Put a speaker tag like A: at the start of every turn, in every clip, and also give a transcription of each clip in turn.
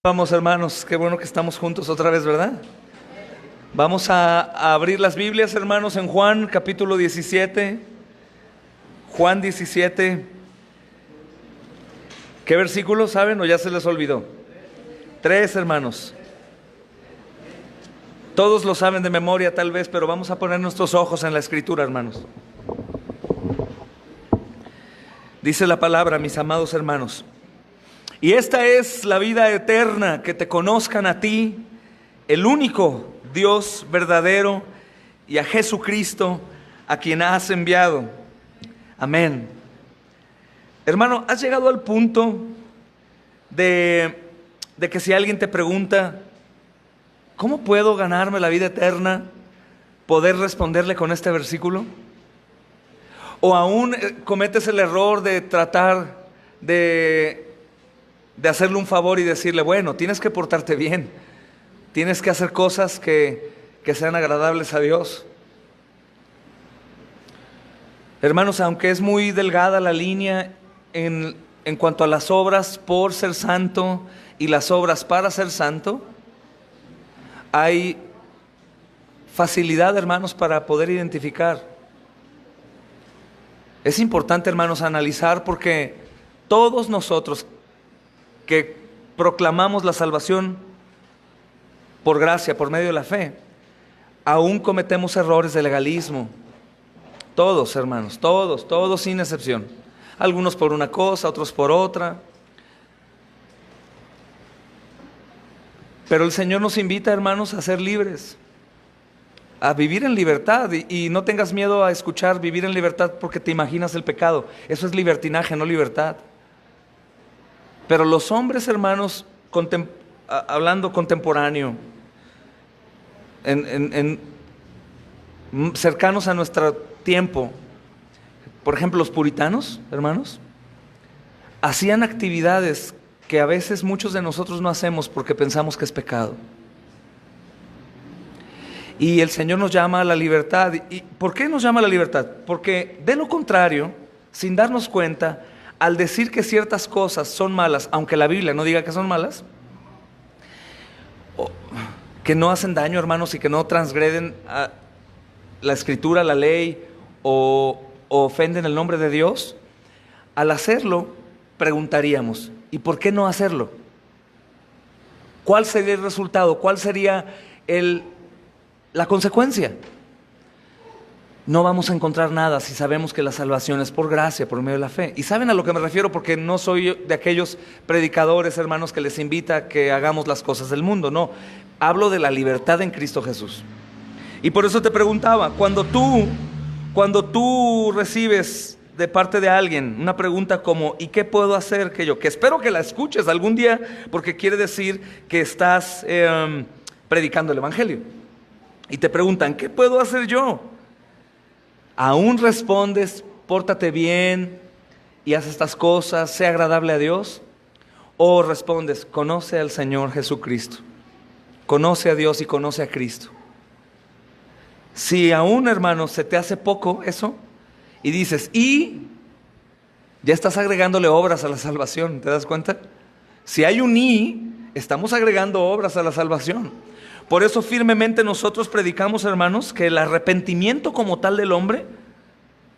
A: Vamos, hermanos, qué bueno que estamos juntos otra vez, ¿verdad? Vamos a abrir las Biblias, hermanos, en Juan capítulo 17. Juan 17. ¿Qué versículo saben o ya se les olvidó? 3, hermanos. Todos lo saben de memoria tal vez, pero vamos a poner nuestros ojos en la Escritura, hermanos. Dice la palabra, mis amados hermanos: y esta es la vida eterna, que te conozcan a ti, el único Dios verdadero, y a Jesucristo, a quien has enviado. Amén. Hermano, ¿has llegado al punto de que si alguien te pregunta, ¿cómo puedo ganarme la vida eterna?, poder responderle con este versículo? ¿O aún cometes el error de tratar de hacerle un favor y decirle, bueno, tienes que portarte bien, tienes que hacer cosas que sean agradables a Dios? Hermanos, aunque es muy delgada la línea en cuanto a las obras por ser santo y las obras para ser santo, hay facilidad, hermanos, para poder identificar. Es importante, hermanos, analizar, porque todos nosotros que proclamamos la salvación por gracia, por medio de la fe, aún cometemos errores de legalismo. Todos, hermanos, todos sin excepción. Algunos por una cosa, otros por otra. Pero el Señor nos invita, hermanos, a ser libres, a vivir en libertad. Y no tengas miedo a escuchar vivir en libertad porque te imaginas el pecado. Eso es libertinaje, no libertad. Pero los hombres, hermanos, hablando contemporáneo, cercanos a nuestro tiempo, por ejemplo, los puritanos, hermanos, hacían actividades que a veces muchos de nosotros no hacemos porque pensamos que es pecado. Y el Señor nos llama a la libertad. ¿Y por qué nos llama a la libertad? Porque de lo contrario, sin darnos cuenta, al decir que ciertas cosas son malas, aunque la Biblia no diga que son malas, que no hacen daño, hermanos, y que no transgreden a la Escritura, la ley, o ofenden el nombre de Dios, al hacerlo preguntaríamos, ¿y por qué no hacerlo? ¿Cuál sería el resultado? ¿Cuál sería la consecuencia? No vamos a encontrar nada si sabemos que la salvación es por gracia, por medio de la fe. Y saben a lo que me refiero, porque no soy de aquellos predicadores, hermanos, que les invita a que hagamos las cosas del mundo. No, hablo de la libertad en Cristo Jesús. Y por eso te preguntaba, cuando tú recibes de parte de alguien una pregunta como, ¿y qué puedo hacer? Que espero que la escuches algún día, porque quiere decir que estás predicando el Evangelio. Y te preguntan, ¿qué puedo hacer yo? ¿Aún respondes, pórtate bien y haz estas cosas, sea agradable a Dios? ¿O respondes, conoce al Señor Jesucristo, conoce a Dios y conoce a Cristo? Si aún, hermano, se te hace poco eso, y dices, ya estás agregándole obras a la salvación, ¿te das cuenta? Si hay un estamos agregando obras a la salvación. Por eso firmemente nosotros predicamos, hermanos, que el arrepentimiento como tal del hombre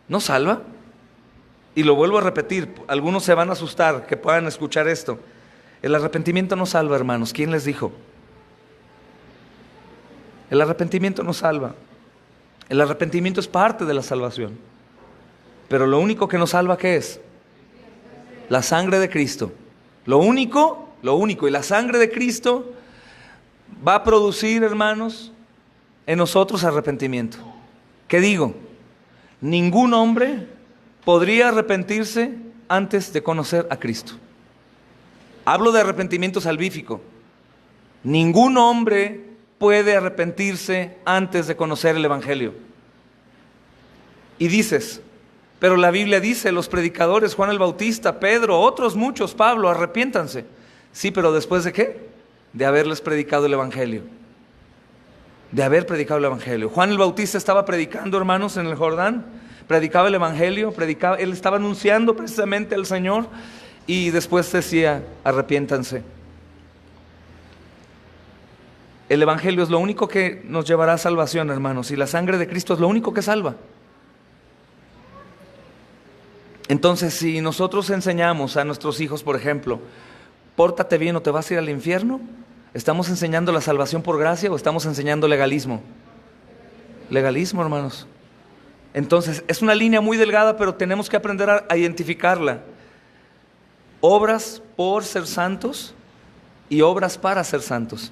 A: no salva. Y lo vuelvo a repetir, algunos se van a asustar que puedan escuchar esto. El arrepentimiento no salva, hermanos. ¿Quién les dijo? El arrepentimiento no salva. El arrepentimiento es parte de la salvación. Pero lo único que nos salva, ¿qué es? La sangre de Cristo. Lo único, y la sangre de Cristo va a producir, hermanos, en nosotros arrepentimiento. ¿Qué digo? Ningún hombre podría arrepentirse antes de conocer a Cristo. Hablo de arrepentimiento salvífico. Ningún hombre puede arrepentirse antes de conocer el Evangelio. Y dices, pero la Biblia dice, los predicadores, Juan el Bautista, Pedro, otros muchos, Pablo, arrepiéntanse. Sí, pero ¿después de qué? De haberles predicado el Evangelio. De haber predicado el Evangelio. Juan el Bautista estaba predicando, hermanos, en el Jordán. Predicaba el Evangelio, él estaba anunciando precisamente al Señor. Y después decía, arrepiéntanse. El Evangelio es lo único que nos llevará a salvación, hermanos, y la sangre de Cristo es lo único que salva. Entonces, si nosotros enseñamos a nuestros hijos, por ejemplo, pórtate bien o te vas a ir al infierno, ¿estamos enseñando la salvación por gracia o estamos enseñando legalismo? Legalismo, hermanos. Entonces, es una línea muy delgada, pero tenemos que aprender a identificarla. Obras por ser santos y obras para ser santos.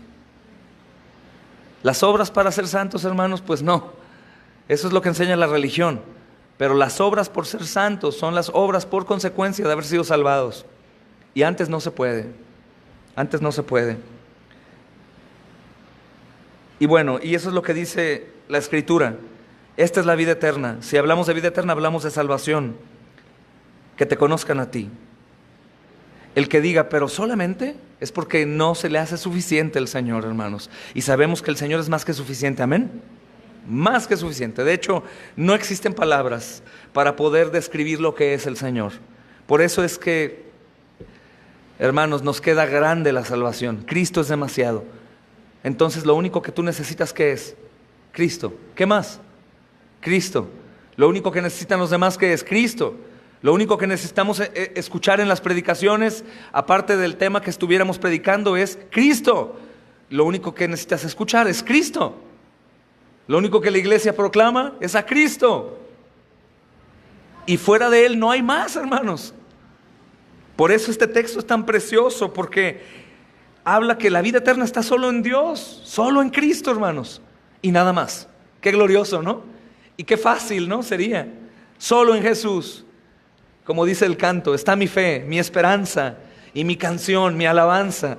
A: Las obras para ser santos, hermanos, pues no. Eso es lo que enseña la religión. Pero las obras por ser santos son las obras por consecuencia de haber sido salvados. Y antes no se puede. Antes no se puede. Y bueno, y eso es lo que dice la Escritura. Esta es la vida eterna. Si hablamos de vida eterna, hablamos de salvación. Que te conozcan a ti. El que diga, pero solamente, es porque no se le hace suficiente al Señor, hermanos. Y sabemos que el Señor es más que suficiente. Amén. Más que suficiente. De hecho, no existen palabras para poder describir lo que es el Señor. Por eso es que, hermanos, nos queda grande la salvación. Cristo es demasiado. Entonces, lo único que tú necesitas, ¿qué es? Cristo. ¿Qué más? Cristo. Lo único que necesitan los demás, ¿qué es? Cristo. Lo único que necesitamos escuchar en las predicaciones, aparte del tema que estuviéramos predicando, es Cristo. Lo único que necesitas escuchar es Cristo. Lo único que la iglesia proclama es a Cristo. Y fuera de Él no hay más, hermanos. Por eso este texto es tan precioso, porque habla que la vida eterna está solo en Dios, solo en Cristo, hermanos. Y nada más. Qué glorioso, ¿no? Y qué fácil, ¿no? Sería. Solo en Jesús. Como dice el canto, está mi fe, mi esperanza y mi canción, mi alabanza.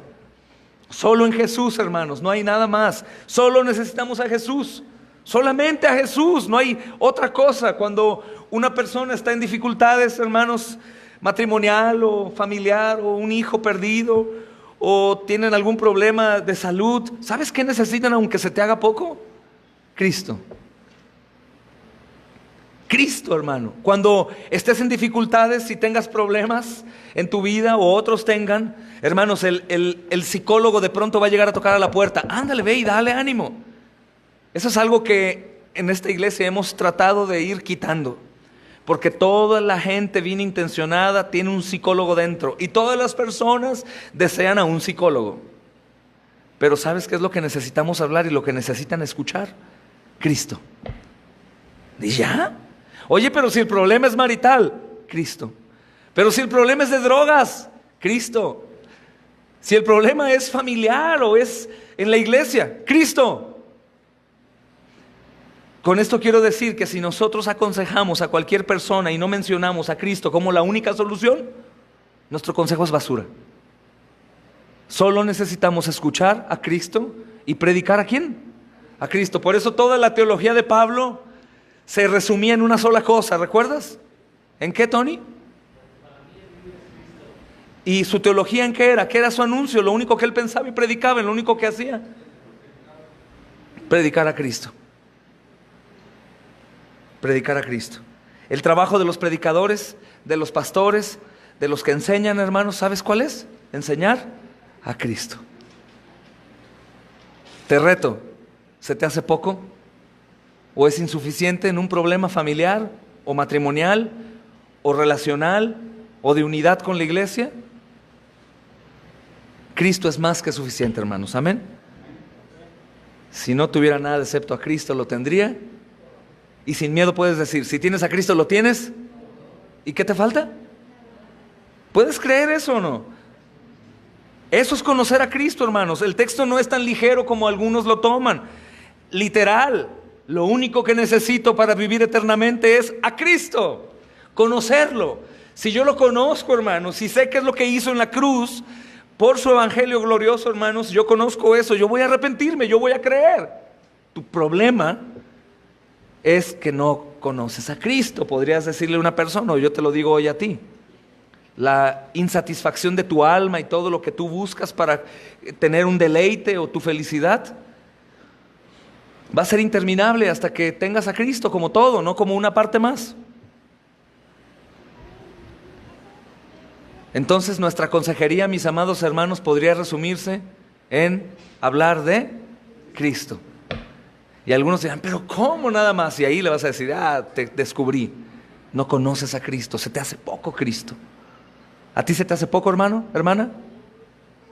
A: Solo en Jesús, hermanos, no hay nada más. Solo necesitamos a Jesús. Solamente a Jesús, no hay otra cosa. Cuando una persona está en dificultades, hermanos, matrimonial o familiar, o un hijo perdido, o tienen algún problema de salud, ¿sabes qué necesitan aunque se te haga poco? Cristo. Cristo, hermano. Cuando estés en dificultades y tengas problemas en tu vida o otros tengan, hermanos, el psicólogo de pronto va a llegar a tocar a la puerta. Ándale, ve y dale ánimo. Eso es algo que en esta iglesia hemos tratado de ir quitando, porque toda la gente bien intencionada tiene un psicólogo dentro y todas las personas desean a un psicólogo. Pero ¿sabes qué es lo que necesitamos hablar y lo que necesitan escuchar? Cristo. ¿Y ya? Oye, pero si el problema es marital, Cristo. Pero si el problema es de drogas, Cristo. Si el problema es familiar o es en la iglesia, Cristo. Con esto quiero decir que si nosotros aconsejamos a cualquier persona y no mencionamos a Cristo como la única solución, nuestro consejo es basura. Solo necesitamos escuchar a Cristo y predicar ¿a quién? A Cristo. Por eso toda la teología de Pablo se resumía en una sola cosa, ¿recuerdas? ¿En qué, Tony? ¿Y su teología en qué era? ¿Qué era su anuncio? Lo único que él pensaba y predicaba, lo único que hacía. Predicar a Cristo. Predicar a Cristo. El trabajo de los predicadores, de los pastores, de los que enseñan, hermanos, ¿sabes cuál es? Enseñar a Cristo. Te reto, ¿se te hace poco? ¿O es insuficiente en un problema familiar, o matrimonial, o relacional, o de unidad con la iglesia? Cristo es más que suficiente, hermanos. Amén. Si no tuviera nada excepto a Cristo, lo tendría. Y sin miedo puedes decir, si tienes a Cristo, ¿lo tienes? ¿Y qué te falta? ¿Puedes creer eso o no? Eso es conocer a Cristo, hermanos. El texto no es tan ligero como algunos lo toman. Literal, lo único que necesito para vivir eternamente es a Cristo. Conocerlo. Si yo lo conozco, hermanos, si sé qué es lo que hizo en la cruz, por su evangelio glorioso, hermanos, yo conozco eso, yo voy a arrepentirme, yo voy a creer. Tu problema es que no conoces a Cristo. Podrías decirle a una persona, o yo te lo digo hoy a ti. La insatisfacción de tu alma y todo lo que tú buscas para tener un deleite o tu felicidad va a ser interminable hasta que tengas a Cristo como todo, no como una parte más. Entonces nuestra consejería, mis amados hermanos, podría resumirse en hablar de Cristo. Y algunos dirán, pero ¿cómo nada más? Y ahí le vas a decir, te descubrí. No conoces a Cristo, se te hace poco Cristo. ¿A ti se te hace poco, hermano, hermana?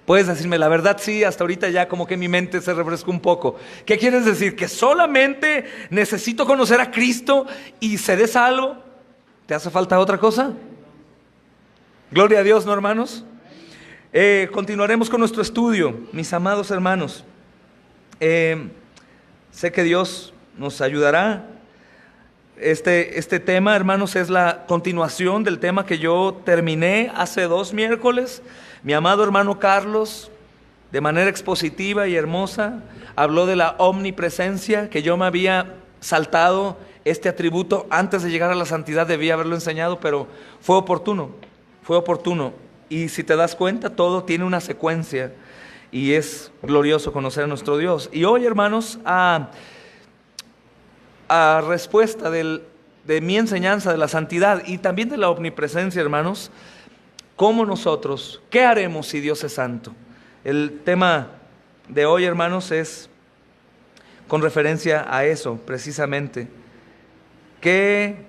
A: Puedes decirme, la verdad sí, hasta ahorita ya como que mi mente se refrescó un poco. ¿Qué quieres decir? ¿Que solamente necesito conocer a Cristo y seré salvo? ¿Te hace falta otra cosa? Gloria a Dios, ¿no, hermanos? Continuaremos con nuestro estudio, mis amados hermanos. Sé que Dios nos ayudará. Este tema, hermanos, es la continuación del tema que yo terminé hace 2 miércoles. Mi amado hermano Carlos, de manera expositiva y hermosa, habló de la omnipresencia, que yo me había saltado este atributo antes de llegar a la santidad, debía haberlo enseñado, pero fue oportuno. Y si te das cuenta, todo tiene una secuencia y es glorioso conocer a nuestro Dios. Y hoy, hermanos, a respuesta de mi enseñanza de la santidad y también de la omnipresencia, hermanos, ¿cómo nosotros, qué haremos si Dios es santo? El tema de hoy, hermanos, es con referencia a eso, precisamente. ¿Qué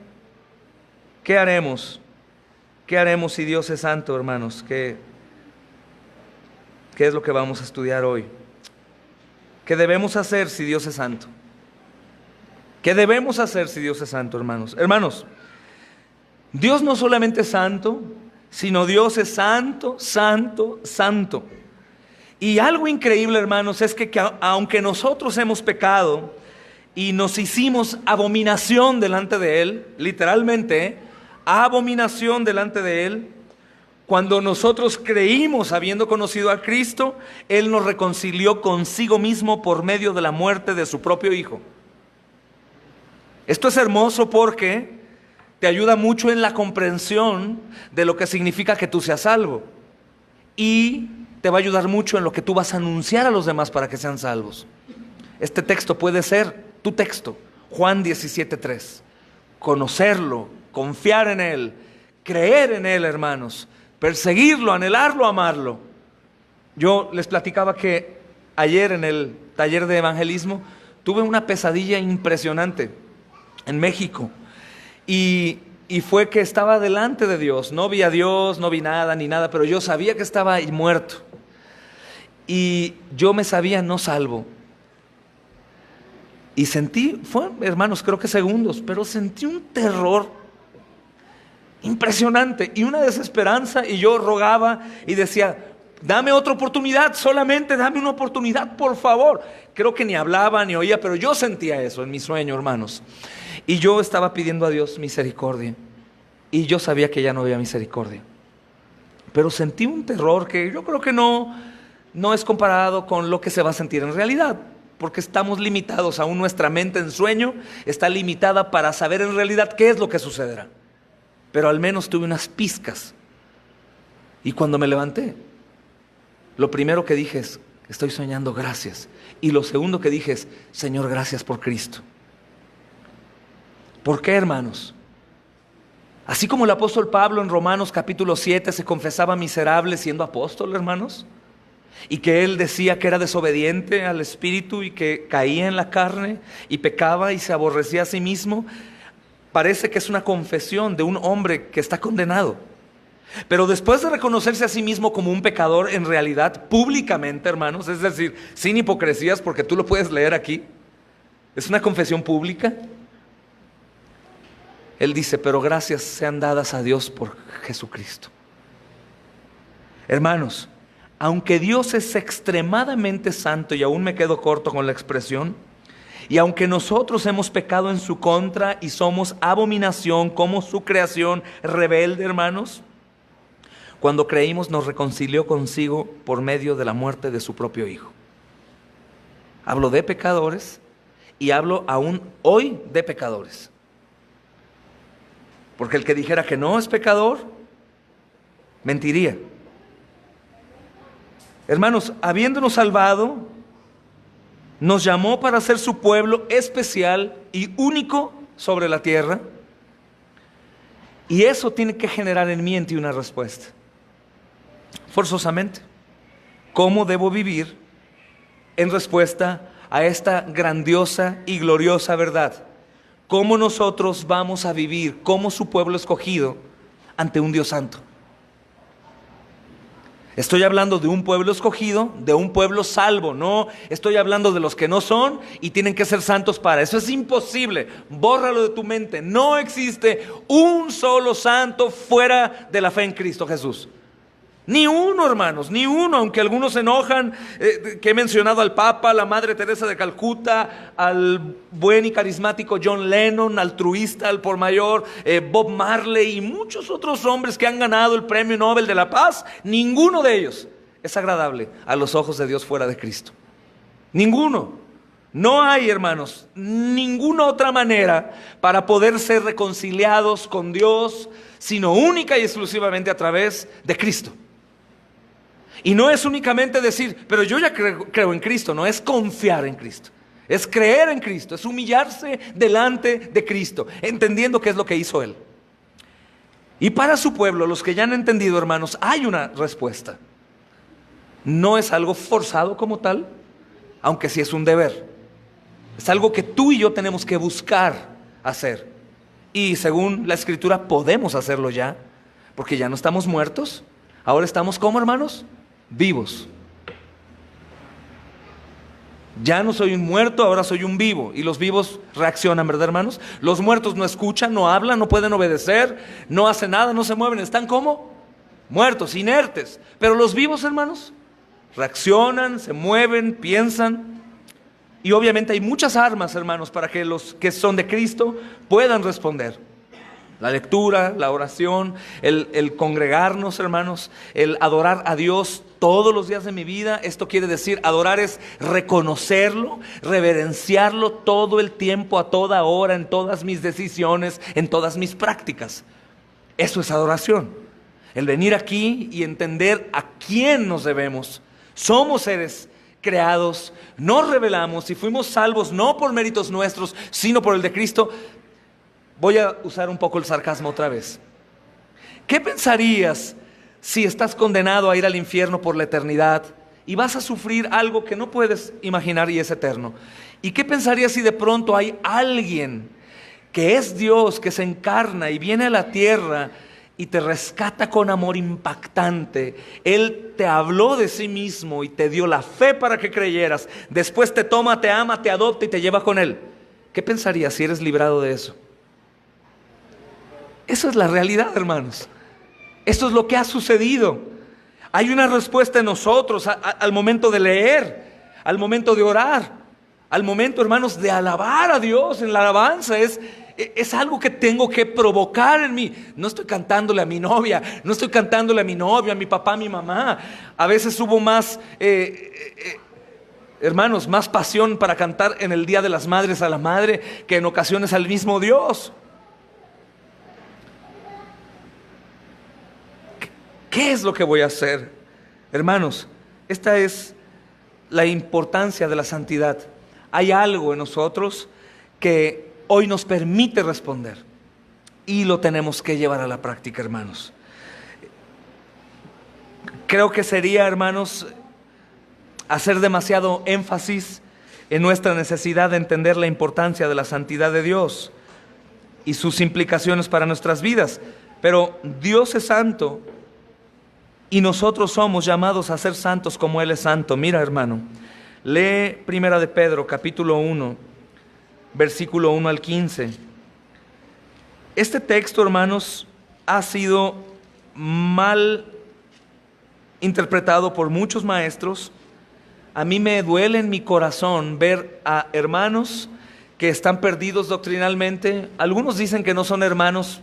A: haremos? ¿Qué haremos si Dios es santo, hermanos? ¿Qué es lo que vamos a estudiar hoy? ¿Qué debemos hacer si Dios es santo? ¿Qué debemos hacer si Dios es santo, hermanos? Hermanos, Dios no solamente es santo, sino Dios es santo, santo, santo. Y algo increíble, hermanos, es que aunque nosotros hemos pecado y nos hicimos abominación delante de Él, literalmente, abominación delante de Él, cuando nosotros creímos habiendo conocido a Cristo, Él nos reconcilió consigo mismo por medio de la muerte de su propio Hijo. Esto es hermoso porque te ayuda mucho en la comprensión de lo que significa que tú seas salvo. Y te va a ayudar mucho en lo que tú vas a anunciar a los demás para que sean salvos. Este texto puede ser tu texto, Juan 17:3. Conocerlo, confiar en Él, creer en Él, hermanos, perseguirlo, anhelarlo, amarlo. Yo les platicaba que ayer en el taller de evangelismo tuve una pesadilla impresionante en México. Y fue que estaba delante de Dios. No vi a Dios, no vi nada ni nada, pero yo sabía que estaba ahí muerto. Y yo me sabía no salvo. Y sentí, hermanos, creo que segundos, pero sentí un terror impresionante y una desesperanza. Y yo rogaba y decía, dame otra oportunidad, solamente dame una oportunidad, por favor. Creo que ni hablaba ni oía, pero yo sentía eso en mi sueño, hermanos. Y yo estaba pidiendo a Dios misericordia. Y yo sabía que ya no había misericordia. Pero sentí un terror que yo creo que no es comparado con lo que se va a sentir en realidad. Porque estamos limitados, aún nuestra mente en sueño está limitada para saber en realidad qué es lo que sucederá. Pero al menos tuve unas pizcas. Y cuando me levanté, lo primero que dije es, estoy soñando, gracias. Y lo segundo que dije es, Señor, gracias por Cristo. ¿Por qué, hermanos? Así como el apóstol Pablo en Romanos capítulo 7 se confesaba miserable siendo apóstol, hermanos, y que él decía que era desobediente al Espíritu y que caía en la carne y pecaba y se aborrecía a sí mismo, parece que es una confesión de un hombre que está condenado. Pero después de reconocerse a sí mismo como un pecador, en realidad, públicamente, hermanos, es decir, sin hipocresías, porque tú lo puedes leer aquí, es una confesión pública. Él dice, pero gracias sean dadas a Dios por Jesucristo. Hermanos, aunque Dios es extremadamente santo, y aún me quedo corto con la expresión, y aunque nosotros hemos pecado en su contra y somos abominación como su creación rebelde, hermanos, cuando creímos nos reconcilió consigo por medio de la muerte de su propio Hijo. Hablo de pecadores y hablo aún hoy de pecadores. Porque el que dijera que no es pecador, mentiría. Hermanos, habiéndonos salvado, nos llamó para ser su pueblo especial y único sobre la tierra. Y eso tiene que generar en mí y en ti una respuesta. Forzosamente. ¿Cómo debo vivir en respuesta a esta grandiosa y gloriosa verdad. ¿Cómo nosotros vamos a vivir como su pueblo escogido ante un Dios santo? Estoy hablando de un pueblo escogido, de un pueblo salvo. No estoy hablando de los que no son y tienen que ser santos para. Eso es imposible. Bórralo de tu mente. No existe un solo santo fuera de la fe en Cristo Jesús. Ni uno, hermanos, ni uno. Aunque algunos se enojan, que he mencionado al Papa, a la Madre Teresa de Calcuta, al buen y carismático John Lennon, altruista al por mayor, Bob Marley y muchos otros hombres que han ganado el Premio Nobel de la Paz. Ninguno de ellos es agradable a los ojos de Dios fuera de Cristo. Ninguno. No hay, hermanos, ninguna otra manera para poder ser reconciliados con Dios, sino única y exclusivamente a través de Cristo. Y no es únicamente decir, pero yo ya creo en Cristo, no, es confiar en Cristo. Es creer en Cristo, es humillarse delante de Cristo, entendiendo qué es lo que hizo Él. Y para su pueblo, los que ya han entendido, hermanos, hay una respuesta. No es algo forzado como tal, aunque sí es un deber. Es algo que tú y yo tenemos que buscar hacer. Y según la Escritura podemos hacerlo ya, porque ya no estamos muertos. Ahora estamos como, hermanos, vivos. Ya no soy un muerto, ahora soy un vivo. Y los vivos reaccionan, ¿verdad, hermanos? Los muertos no escuchan, no hablan, no pueden obedecer, no hacen nada, no se mueven. Están como muertos, inertes. Pero los vivos, hermanos, reaccionan, se mueven, piensan. Y obviamente hay muchas armas, hermanos, para que los que son de Cristo puedan responder. La lectura, la oración, el congregarnos, hermanos, el adorar a Dios todos los días de mi vida. Esto quiere decir, adorar es reconocerlo, reverenciarlo todo el tiempo, a toda hora, en todas mis decisiones, en todas mis prácticas. Eso es adoración. El venir aquí y entender a quién nos debemos. Somos seres creados, nos revelamos y fuimos salvos no por méritos nuestros, sino por el de Cristo. Voy a usar un poco el sarcasmo otra vez. ¿Qué pensarías si estás condenado a ir al infierno por la eternidad y vas a sufrir algo que no puedes imaginar y es eterno? ¿Y qué pensarías si de pronto hay alguien que es Dios, que se encarna y viene a la tierra y te rescata con amor impactante? Él te habló de sí mismo y te dio la fe para que creyeras. Después te toma, te ama, te adopta y te lleva con Él. ¿Qué pensarías si eres librado de eso? Eso es la realidad, hermanos. Esto es lo que ha sucedido. Hay una respuesta en nosotros al momento de leer, al momento de orar, al momento, hermanos, de alabar a Dios. En la alabanza es algo que tengo que provocar en mí. No estoy cantándole a mi novia, no estoy cantándole a mi novio, a mi papá, a mi mamá. A veces hubo más, hermanos, más pasión para cantar en el Día de las Madres a la madre que en ocasiones al mismo Dios. ¿Qué es lo que voy a hacer? Hermanos, esta es la importancia de la santidad. Hay algo en nosotros que hoy nos permite responder y lo tenemos que llevar a la práctica, hermanos. Creo que sería, hermanos, hacer demasiado énfasis en nuestra necesidad de entender la importancia de la santidad de Dios y sus implicaciones para nuestras vidas. Pero Dios es santo y nosotros somos llamados a ser santos como Él es santo. Mira, hermano, lee Primera de Pedro, capítulo 1, versículo 1 al 15. Este texto, hermanos, ha sido mal interpretado por muchos maestros. A mí me duele en mi corazón ver a hermanos que están perdidos doctrinalmente. Algunos dicen que no son hermanos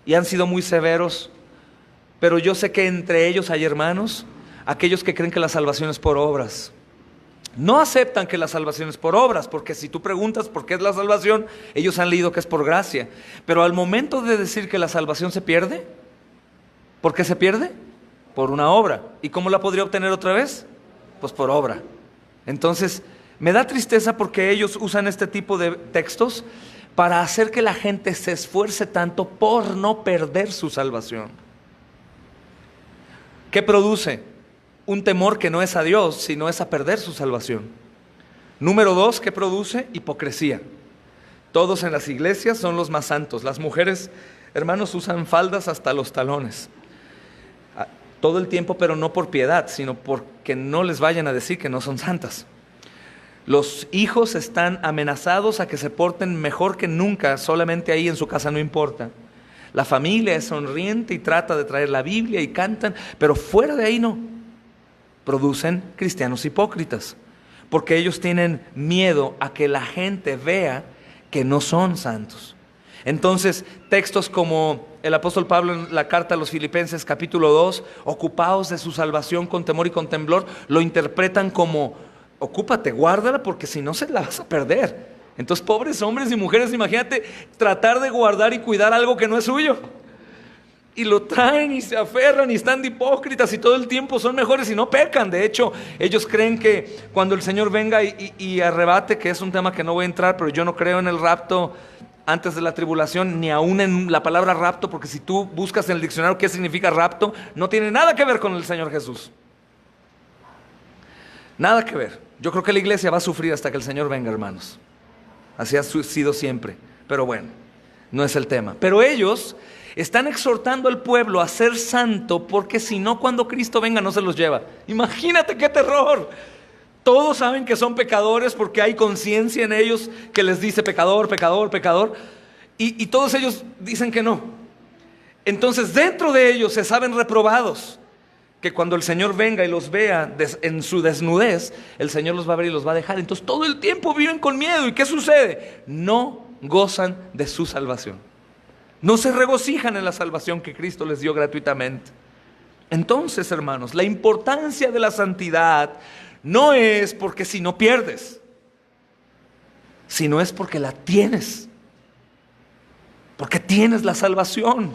A: y han sido muy severos. Pero yo sé que entre ellos hay hermanos, aquellos que creen que la salvación es por obras. No aceptan que la salvación es por obras, porque si tú preguntas por qué es la salvación, ellos han leído que es por gracia. Pero al momento de decir que la salvación se pierde, ¿por qué se pierde? Por una obra. ¿Y cómo la podría obtener otra vez? Pues por obra. Entonces, me da tristeza porque ellos usan este tipo de textos para hacer que la gente se esfuerce tanto por no perder su salvación. ¿Qué produce? Un temor que no es a Dios, sino es a perder su salvación. Número 2, ¿qué produce? Hipocresía. Todos en las iglesias son los más santos. Las mujeres, hermanos, usan faldas hasta los talones. Todo el tiempo, pero no por piedad, sino porque no les vayan a decir que no son santas. Los hijos están amenazados a que se porten mejor que nunca, solamente ahí en su casa no importa. La familia es sonriente y trata de traer la Biblia y cantan, pero fuera de ahí no. Producen cristianos hipócritas, porque ellos tienen miedo a que la gente vea que no son santos. Entonces, textos como el apóstol Pablo en la carta a los Filipenses capítulo 2, ocupaos de su salvación con temor y con temblor, lo interpretan como, ocúpate, guárdala, porque si no se la vas a perder. Entonces, pobres hombres y mujeres, imagínate tratar de guardar y cuidar algo que no es suyo. Y lo traen y se aferran y están de hipócritas y todo el tiempo son mejores y no pecan. De hecho, ellos creen que cuando el Señor venga y arrebate, que es un tema que no voy a entrar, pero yo no creo en el rapto antes de la tribulación, ni aún en la palabra rapto, porque si tú buscas en el diccionario qué significa rapto, no tiene nada que ver con el Señor Jesús. Nada que ver. Yo creo que la iglesia va a sufrir hasta que el Señor venga, hermanos. Así ha sido siempre. Pero bueno, no es el tema. Pero ellos están exhortando al pueblo a ser santo, porque si no, cuando Cristo venga no se los lleva. Imagínate qué terror. Todos saben que son pecadores porque hay conciencia en ellos que les dice pecador, pecador, pecador. Y todos ellos dicen que no. Entonces dentro de ellos se saben reprobados, que cuando el Señor venga y los vea en su desnudez, el Señor los va a ver y los va a dejar. Entonces todo el tiempo viven con miedo. ¿Y qué sucede? No gozan de su salvación. No se regocijan en la salvación que Cristo les dio gratuitamente. Entonces, hermanos, la importancia de la santidad no es porque si no pierdes, sino es porque la tienes. Porque tienes la salvación.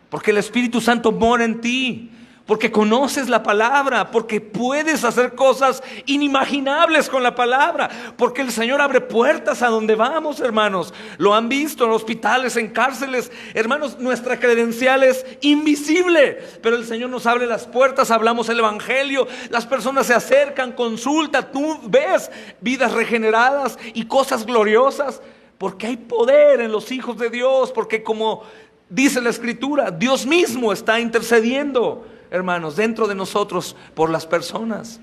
A: Porque el Espíritu Santo mora en ti. Porque conoces la palabra, porque puedes hacer cosas inimaginables con la palabra, porque el Señor abre puertas a donde vamos, hermanos. Lo han visto en hospitales, en cárceles. Hermanos, nuestra credencial es invisible, pero el Señor nos abre las puertas, hablamos el Evangelio, las personas se acercan, consultan, tú ves vidas regeneradas y cosas gloriosas, porque hay poder en los hijos de Dios, porque como dice la Escritura, Dios mismo está intercediendo, hermanos, dentro de nosotros por las personas.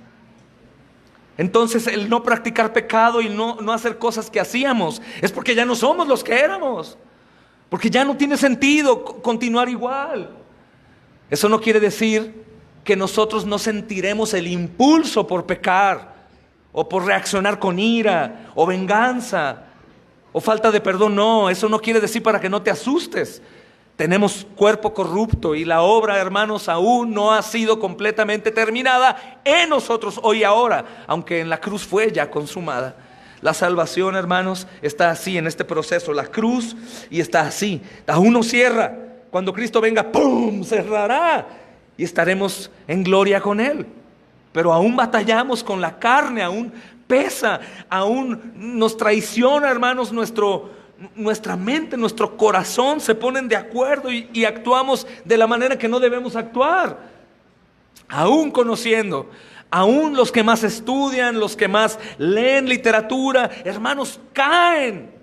A: Entonces el no practicar pecado y no hacer cosas que hacíamos es porque ya no somos los que éramos, porque ya no tiene sentido continuar igual. Eso no quiere decir que nosotros no sentiremos el impulso por pecar o por reaccionar con ira o venganza o falta de perdón. No, eso no quiere decir para que no te asustes. Tenemos cuerpo corrupto y la obra, hermanos, aún no ha sido completamente terminada en nosotros hoy y ahora, aunque en la cruz fue ya consumada. La salvación, hermanos, está así en este proceso, la cruz, y está así. Aún no cierra. Cuando Cristo venga, ¡pum!, cerrará y estaremos en gloria con Él. Pero aún batallamos con la carne, aún pesa, aún nos traiciona, hermanos, nuestra mente, nuestro corazón se ponen de acuerdo y actuamos de la manera que no debemos actuar. Aún conociendo, aún los que más estudian, los que más leen literatura, hermanos, caen.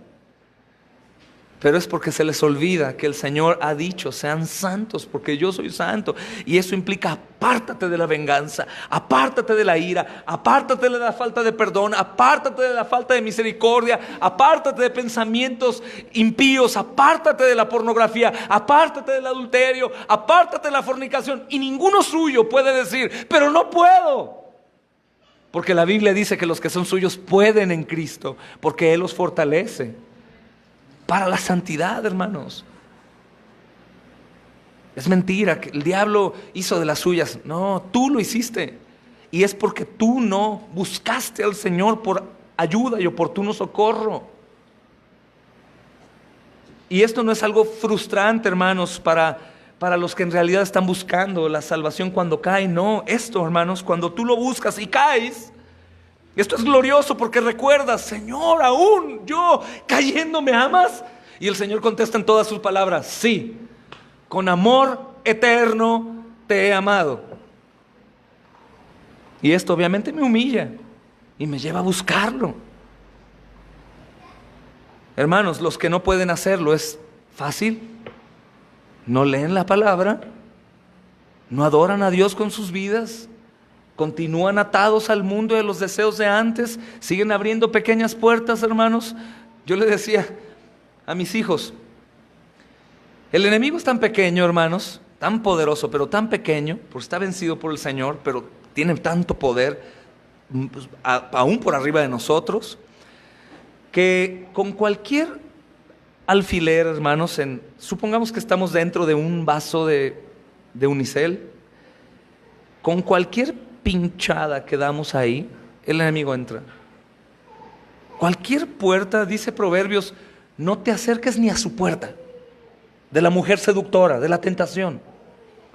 A: Pero es porque se les olvida que el Señor ha dicho, sean santos porque yo soy santo. Y eso implica apártate de la venganza, apártate de la ira, apártate de la falta de perdón, apártate de la falta de misericordia, apártate de pensamientos impíos, apártate de la pornografía, apártate del adulterio, apártate de la fornicación. Y ninguno suyo puede decir, pero no puedo. Porque la Biblia dice que los que son suyos pueden en Cristo, porque Él los fortalece. Para la santidad, hermanos. Es mentira que el diablo hizo de las suyas. No, tú lo hiciste. Y es porque tú no buscaste al Señor por ayuda y oportuno socorro. Y esto no es algo frustrante, hermanos, para los que en realidad están buscando la salvación cuando caen. No, esto, hermanos, cuando tú lo buscas y caes, esto es glorioso porque recuerdas, Señor, aún yo cayendo me amas. Y el Señor contesta en todas sus palabras, sí, con amor eterno te he amado. Y esto obviamente me humilla y me lleva a buscarlo. Hermanos, los que no pueden hacerlo es fácil. No leen la palabra, no adoran a Dios con sus vidas, continúan atados al mundo de los deseos de antes, siguen abriendo pequeñas puertas, hermanos. Yo le decía a mis hijos, el enemigo es tan pequeño, hermanos, tan poderoso, pero tan pequeño, porque está vencido por el Señor, pero tiene tanto poder, pues, aún por arriba de nosotros, que con cualquier alfiler, hermanos, supongamos que estamos dentro de un vaso de unicel, con cualquier pinchada que damos ahí, el enemigo entra. Cualquier puerta, dice Proverbios, no te acerques ni a su puerta, de la mujer seductora, de la tentación.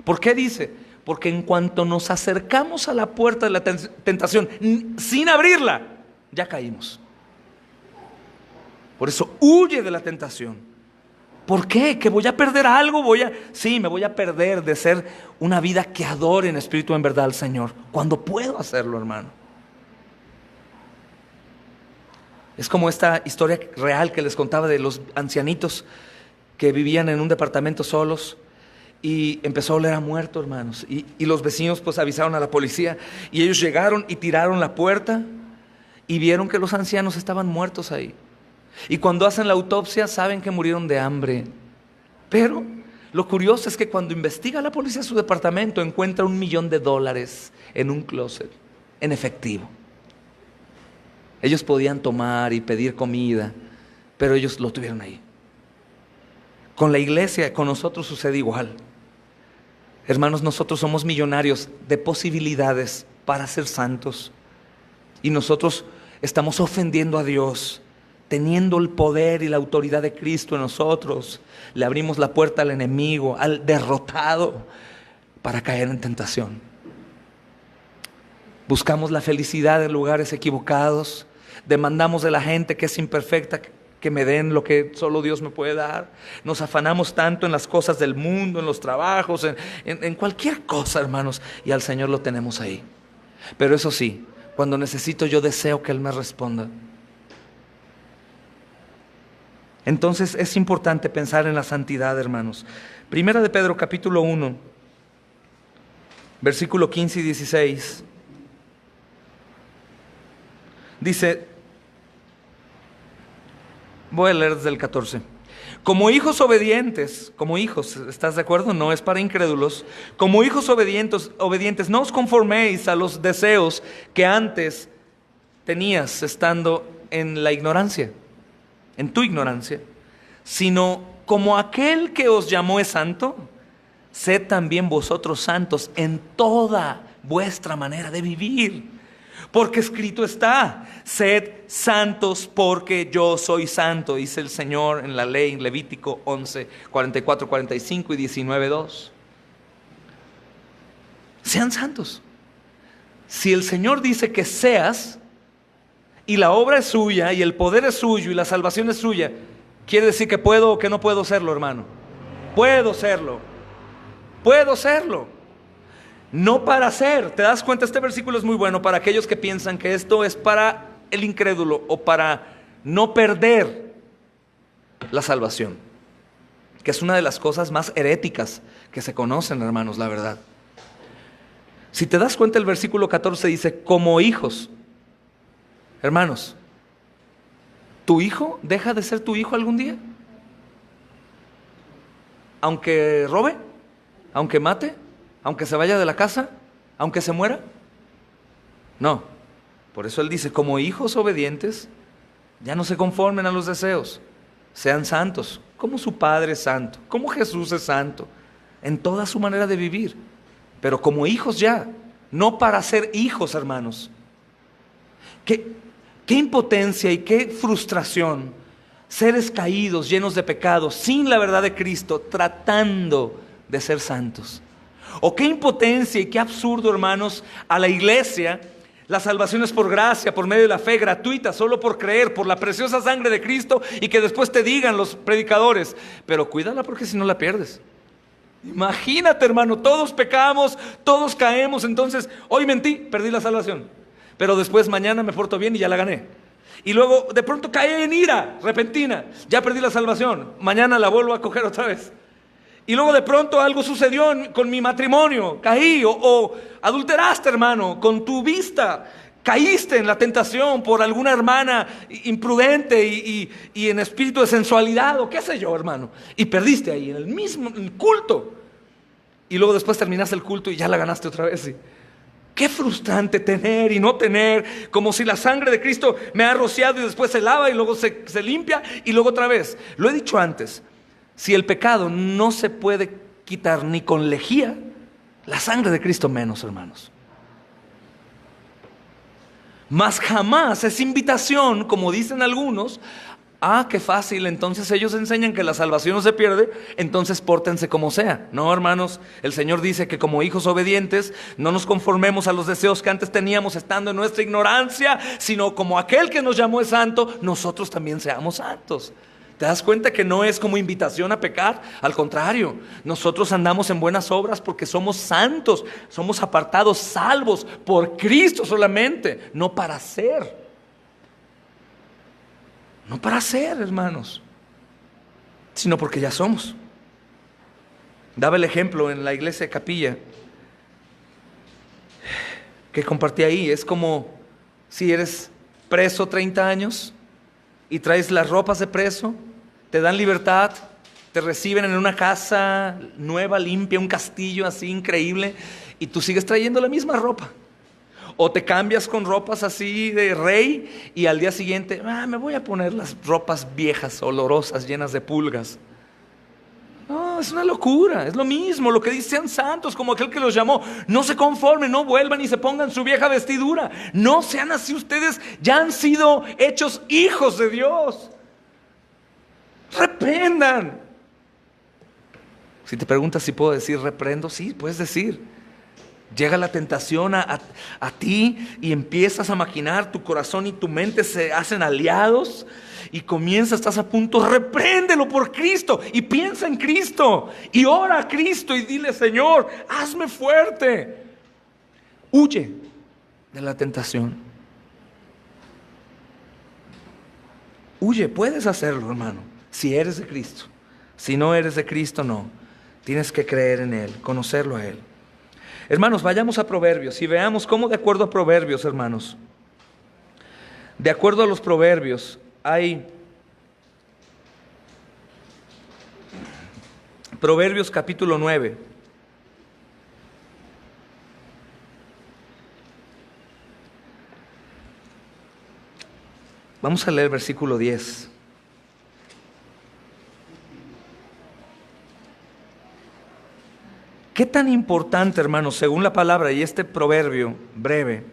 A: ¿Por qué dice? Porque en cuanto nos acercamos a la puerta de la tentación, sin abrirla, ya caímos. Por eso huye de la tentación. ¿Por qué? ¿Que voy a perder algo? Sí, me voy a perder de ser una vida que adore en espíritu en verdad al Señor, cuando puedo hacerlo, hermano. Es como esta historia real que les contaba de los ancianitos que vivían en un departamento solos y empezó a oler a muerto, hermanos. Y los vecinos pues avisaron a la policía y ellos llegaron y tiraron la puerta y vieron que los ancianos estaban muertos ahí. Y cuando hacen la autopsia saben que murieron de hambre. Pero lo curioso es que cuando investiga la policía su departamento encuentra $1,000,000 en un closet, en efectivo. Ellos podían tomar y pedir comida, pero ellos lo tuvieron ahí. Con la iglesia, con nosotros sucede igual. Hermanos, nosotros somos millonarios de posibilidades para ser santos. Y nosotros estamos ofendiendo a Dios, teniendo el poder y la autoridad de Cristo en nosotros. Le abrimos la puerta al enemigo, al derrotado, para caer en tentación. Buscamos la felicidad en lugares equivocados. Demandamos de la gente que es imperfecta que me den lo que solo Dios me puede dar. Nos afanamos tanto en las cosas del mundo, en los trabajos, en cualquier cosa, hermanos, y al Señor lo tenemos ahí. Pero eso sí, cuando necesito, yo deseo que Él me responda. Entonces es importante pensar en la santidad, hermanos. Primera de Pedro capítulo 1, versículo 15 y 16. Dice, voy a leer desde el 14. Como hijos obedientes, como hijos, ¿estás de acuerdo? No es para incrédulos. Como hijos obedientes, no os conforméis a los deseos que antes tenías estando en la ignorancia, en tu ignorancia, sino como aquel que os llamó es santo, sed también vosotros santos en toda vuestra manera de vivir. Porque escrito está, sed santos porque yo soy santo, dice el Señor en la ley, en Levítico 11, 44, 45 y 19, 2. Sean santos. Si el Señor dice que seas, y la obra es suya, y el poder es suyo, y la salvación es suya, ¿quiere decir que puedo o que no puedo serlo, hermano? Puedo serlo. Puedo serlo. No para ser. ¿Te das cuenta? Este versículo es muy bueno para aquellos que piensan que esto es para el incrédulo o para no perder la salvación, que es una de las cosas más heréticas que se conocen, hermanos, la verdad. Si te das cuenta, el versículo 14 dice, como hijos. Hermanos, ¿tu hijo deja de ser tu hijo algún día? Aunque robe, aunque mate, aunque se vaya de la casa, aunque se muera. No, por eso él dice, como hijos obedientes, ya no se conformen a los deseos, sean santos, como su Padre es santo, como Jesús es santo, en toda su manera de vivir, pero como hijos ya, no para ser hijos, hermanos. Qué impotencia y qué frustración, seres caídos, llenos de pecados, sin la verdad de Cristo, tratando de ser santos. O qué impotencia y qué absurdo, hermanos, a la iglesia, la salvación es por gracia, por medio de la fe gratuita, solo por creer, por la preciosa sangre de Cristo, y que después te digan los predicadores, pero cuídala porque si no la pierdes. Imagínate, hermano, todos pecamos, todos caemos, entonces hoy mentí, perdí la salvación, pero después mañana me porto bien y ya la gané. Y luego de pronto caí en ira repentina. Ya perdí la salvación. Mañana la vuelvo a coger otra vez. Y luego de pronto algo sucedió con mi matrimonio. Caí o adulteraste, hermano, con tu vista. Caíste en la tentación por alguna hermana imprudente y en espíritu de sensualidad o qué sé yo, hermano. Y perdiste ahí en el mismo culto. Y luego después terminaste el culto y ya la ganaste otra vez. ¿Sí? Qué frustrante tener y no tener, como si la sangre de Cristo me ha rociado y después se lava y luego se limpia y luego otra vez. Lo he dicho antes, si el pecado no se puede quitar ni con lejía, la sangre de Cristo menos, hermanos. Mas jamás es invitación, como dicen algunos. Qué fácil, entonces ellos enseñan que la salvación no se pierde, entonces pórtense como sea. No, hermanos, el Señor dice que como hijos obedientes no nos conformemos a los deseos que antes teníamos estando en nuestra ignorancia, sino como aquel que nos llamó es santo, nosotros también seamos santos. ¿Te das cuenta que no es como invitación a pecar? Al contrario, nosotros andamos en buenas obras porque somos santos, somos apartados, salvos por Cristo solamente, no para ser. No para ser, hermanos, sino porque ya somos. Daba el ejemplo en la iglesia de Capilla que compartí ahí. Es como si eres preso 30 años y traes las ropas de preso, te dan libertad, te reciben en una casa nueva, limpia, un castillo así increíble, y tú sigues trayendo la misma ropa. O te cambias con ropas así de rey y al día siguiente, me voy a poner las ropas viejas, olorosas, llenas de pulgas. No, es una locura, es lo mismo, lo que dice, sean santos como aquel que los llamó. No se conformen, no vuelvan y se pongan su vieja vestidura. No sean así, ustedes ya han sido hechos hijos de Dios. Reprendan. Si te preguntas si puedo decir reprendo, sí, puedes decir. Llega la tentación a ti y empiezas a maquinar, tu corazón y tu mente se hacen aliados y estás a punto, repréndelo por Cristo y piensa en Cristo y ora a Cristo y dile, Señor, hazme fuerte. Huye de la tentación. Huye, puedes hacerlo, hermano, si eres de Cristo. Si no eres de Cristo, no. Tienes que creer en Él, conocerlo a Él. Hermanos, vayamos a Proverbios y veamos cómo de acuerdo a Proverbios, hermanos, de acuerdo a los Proverbios, hay Proverbios capítulo 9. Vamos a leer el versículo 10. ¿Qué tan importante, hermanos, según la palabra y este proverbio breve,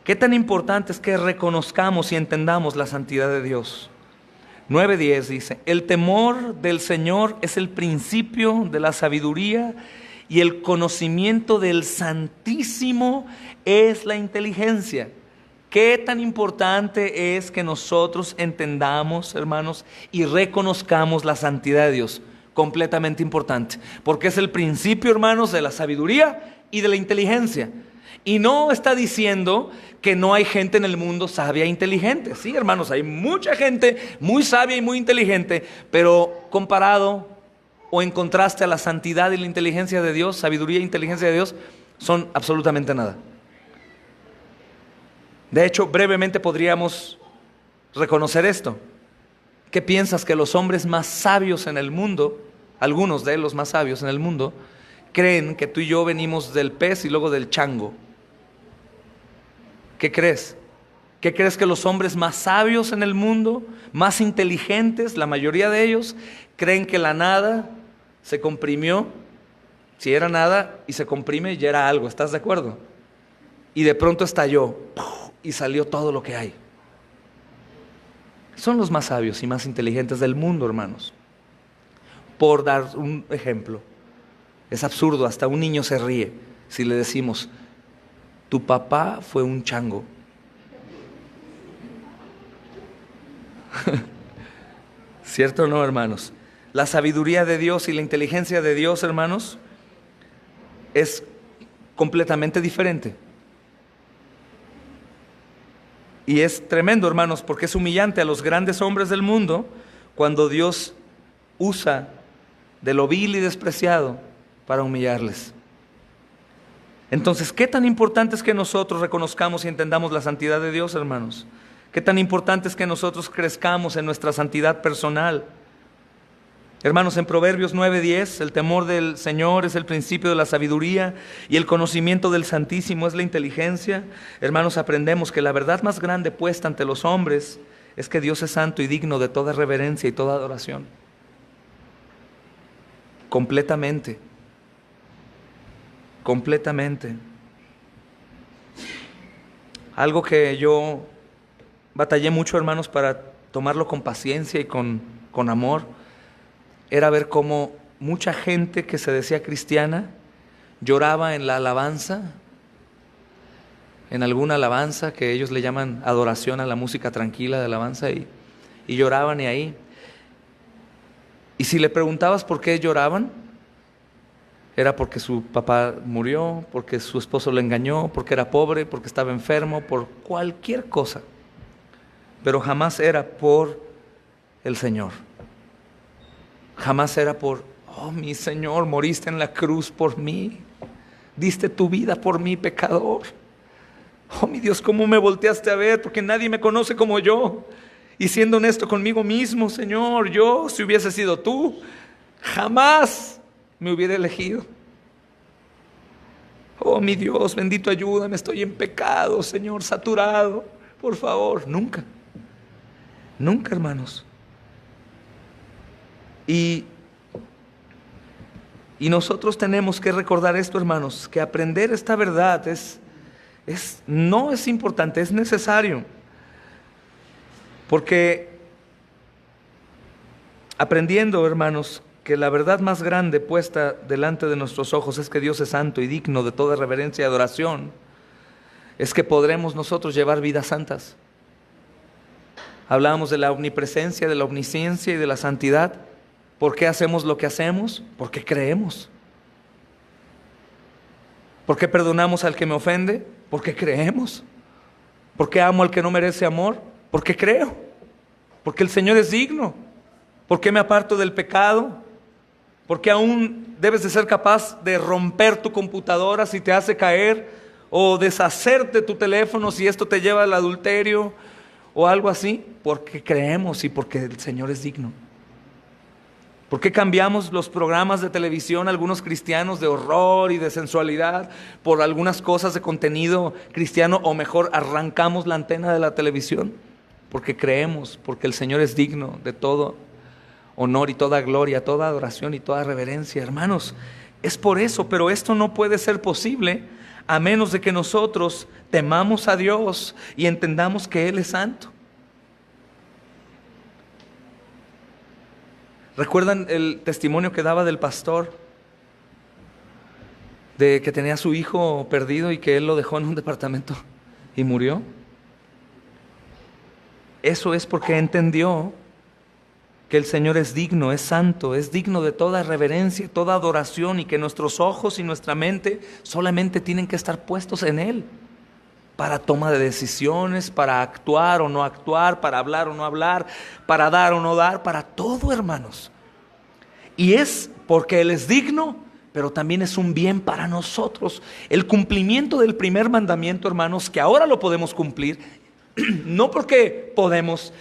A: qué tan importante es que reconozcamos y entendamos la santidad de Dios? 9:10 dice, el temor del Señor es el principio de la sabiduría y el conocimiento del Santísimo es la inteligencia. ¿Qué tan importante es que nosotros entendamos, hermanos, y reconozcamos la santidad de Dios? Completamente importante, porque es el principio, hermanos, de la sabiduría y de la inteligencia. Y no está diciendo que no hay gente en el mundo sabia e inteligente. Sí, hermanos, hay mucha gente muy sabia y muy inteligente, pero comparado o en contraste a la santidad y la inteligencia de Dios, sabiduría e inteligencia de Dios, son absolutamente nada. De hecho, brevemente podríamos reconocer esto. ¿Qué piensas? Que los hombres más sabios en el mundo, algunos de los más sabios en el mundo, creen que tú y yo venimos del pez y luego del chango. ¿Qué crees? ¿Qué crees? Que los hombres más sabios en el mundo, más inteligentes, la mayoría de ellos, creen que la nada se comprimió, si era nada y se comprime ya era algo, ¿estás de acuerdo? Y de pronto estalló y salió todo lo que hay. Son los más sabios y más inteligentes del mundo, hermanos. Por dar un ejemplo, es absurdo, hasta un niño se ríe si le decimos, tu papá fue un chango. ¿Cierto o no, hermanos? La sabiduría de Dios y la inteligencia de Dios, hermanos, es completamente diferente. Y es tremendo, hermanos, porque es humillante a los grandes hombres del mundo cuando Dios usa de lo vil y despreciado para humillarles. Entonces, ¿qué tan importante es que nosotros reconozcamos y entendamos la santidad de Dios, hermanos? ¿Qué tan importante es que nosotros crezcamos en nuestra santidad personal? Hermanos, en Proverbios 9:10, el temor del Señor es el principio de la sabiduría y el conocimiento del Santísimo es la inteligencia. Hermanos, aprendemos que la verdad más grande puesta ante los hombres es que Dios es santo y digno de toda reverencia y toda adoración. Completamente. Completamente. Algo que yo batallé mucho, hermanos, para tomarlo con paciencia y con amor, era ver cómo mucha gente que se decía cristiana lloraba en la alabanza, en alguna alabanza que ellos le llaman adoración a la música tranquila de alabanza, y lloraban ahí. Y si le preguntabas por qué lloraban, era porque su papá murió, porque su esposo le engañó, porque era pobre, porque estaba enfermo, por cualquier cosa. Pero jamás era por el Señor. Jamás era por, oh mi Señor, moriste en la cruz por mí, diste tu vida por mí, pecador. Oh mi Dios, ¿cómo me volteaste a ver? Porque nadie me conoce como yo. Y siendo honesto conmigo mismo, Señor, yo, si hubiese sido tú, jamás me hubiera elegido. Oh mi Dios, bendito, ayúdame, estoy en pecado, Señor, saturado. Por favor, nunca. Nunca, hermanos. Y nosotros tenemos que recordar esto, hermanos, que aprender esta verdad no es importante, es necesario. Porque aprendiendo, hermanos, que la verdad más grande puesta delante de nuestros ojos es que Dios es santo y digno de toda reverencia y adoración, es que podremos nosotros llevar vidas santas. Hablábamos de la omnipresencia, de la omnisciencia y de la santidad. ¿Por qué hacemos lo que hacemos? Porque creemos. ¿Por qué perdonamos al que me ofende? Porque creemos. ¿Por qué amo al que no merece amor? Porque creo. Porque el Señor es digno. ¿Por qué me aparto del pecado? Porque aún debes de ser capaz de romper tu computadora si te hace caer, o deshacerte tu teléfono si esto te lleva al adulterio o algo así. Porque creemos y porque el Señor es digno. ¿Por qué cambiamos los programas de televisión, algunos cristianos, de horror y de sensualidad, por algunas cosas de contenido cristiano, o mejor, arrancamos la antena de la televisión? Porque creemos, porque el Señor es digno de todo honor y toda gloria, toda adoración y toda reverencia. Hermanos, es por eso, pero esto no puede ser posible a menos de que nosotros temamos a Dios y entendamos que Él es santo. ¿Recuerdan el testimonio que daba del pastor? De que tenía a su hijo perdido y que él lo dejó en un departamento y murió. Eso es porque entendió que el Señor es digno, es santo, es digno de toda reverencia, toda adoración, y que nuestros ojos y nuestra mente solamente tienen que estar puestos en Él. Para toma de decisiones, para actuar o no actuar, para hablar o no hablar, para dar o no dar, para todo, hermanos. Y es porque Él es digno, pero también es un bien para nosotros. El cumplimiento del primer mandamiento, hermanos, que ahora lo podemos cumplir, no porque podemos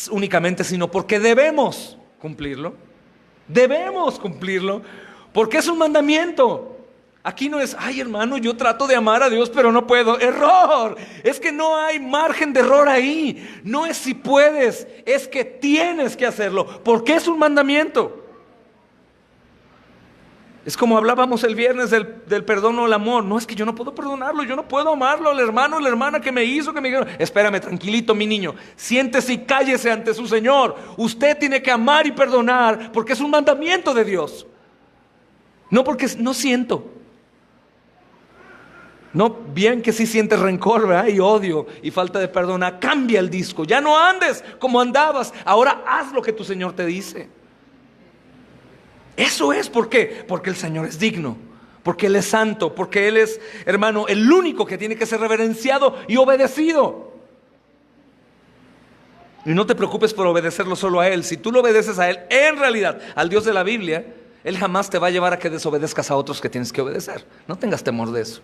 A: únicamente, sino porque debemos cumplirlo. Debemos cumplirlo, porque es un mandamiento. Aquí no es, ay hermano, yo trato de amar a Dios pero no puedo. Error. Es que no hay margen de error ahí. No es si puedes, es que tienes que hacerlo, porque es un mandamiento. Es como hablábamos el viernes del perdón o el amor. No, es que yo no puedo perdonarlo, yo no puedo amarlo al hermano o la hermana que me hizo, que me dijeron. Espérame, tranquilito mi niño, siéntese y cállese ante su Señor. Usted tiene que amar y perdonar porque es un mandamiento de Dios. No porque no siento. No, bien que sí sientes rencor, ¿verdad? Y odio y falta de perdón. Cambia el disco, ya no andes como andabas. Ahora haz lo que tu Señor te dice. Eso es, ¿por qué? Porque el Señor es digno, porque Él es santo, porque Él es, hermano, el único que tiene que ser reverenciado y obedecido. Y no te preocupes por obedecerlo solo a Él. Si tú lo obedeces a Él, en realidad, al Dios de la Biblia, Él jamás te va a llevar a que desobedezcas a otros que tienes que obedecer. No tengas temor de eso.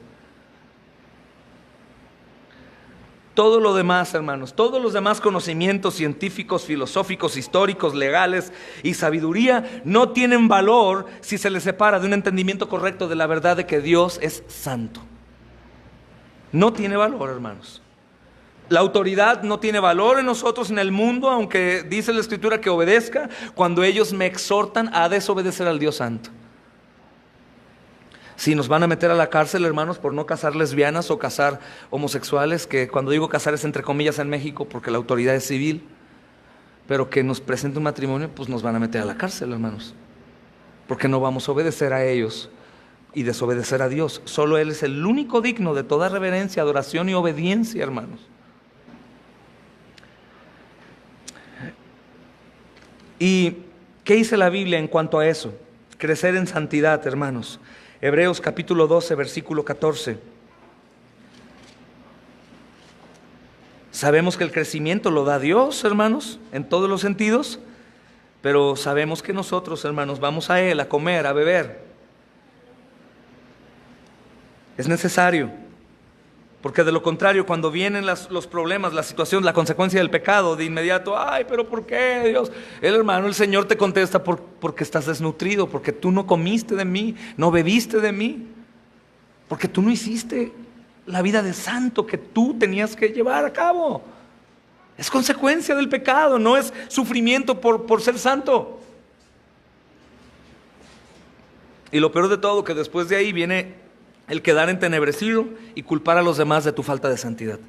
A: Todo lo demás, hermanos, todos los demás conocimientos científicos, filosóficos, históricos, legales y sabiduría no tienen valor si se les separa de un entendimiento correcto de la verdad de que Dios es santo. No tiene valor, hermanos. La autoridad no tiene valor en nosotros, en el mundo, aunque dice la Escritura que obedezca cuando ellos me exhortan a desobedecer al Dios santo. Si nos van a meter a la cárcel, hermanos, por no casar lesbianas o casar homosexuales, que cuando digo casar es entre comillas en México porque la autoridad es civil, pero que nos presente un matrimonio, pues nos van a meter a la cárcel, hermanos, porque no vamos a obedecer a ellos y desobedecer a Dios. Solo Él es el único digno de toda reverencia, adoración y obediencia, hermanos. ¿Y qué dice la Biblia en cuanto a eso? Crecer en santidad, hermanos. Hebreos capítulo 12, versículo 14. Sabemos que el crecimiento lo da Dios, hermanos, en todos los sentidos, pero sabemos que nosotros, hermanos, vamos a Él a comer, a beber. Es necesario, porque de lo contrario, cuando vienen los problemas, la situación, la consecuencia del pecado, de inmediato, ay, pero ¿por qué, Dios? El Señor te contesta porque estás desnutrido, porque tú no comiste de mí, no bebiste de mí, porque tú no hiciste la vida de santo que tú tenías que llevar a cabo. Es consecuencia del pecado, no es sufrimiento por ser santo. Y lo peor de todo, que después de ahí viene el quedar entenebrecido y culpar a los demás de tu falta de santidad.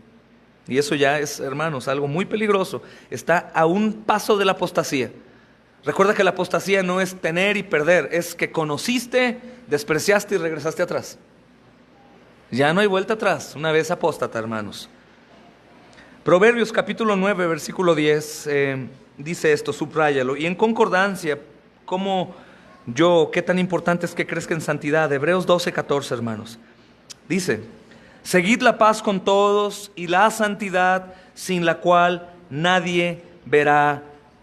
A: Y eso ya es, hermanos, algo muy peligroso. Está a un paso de la apostasía. Recuerda que la apostasía no es tener y perder, es que conociste, despreciaste y regresaste atrás. Ya no hay vuelta atrás, una vez apóstata, hermanos. Proverbios capítulo 9, versículo 10, dice esto, subráyalo. Y en concordancia, qué tan importante es que crezca en santidad. Hebreos 12, 14, hermanos. Dice, seguid la paz con todos y la santidad, sin la cual nadie verá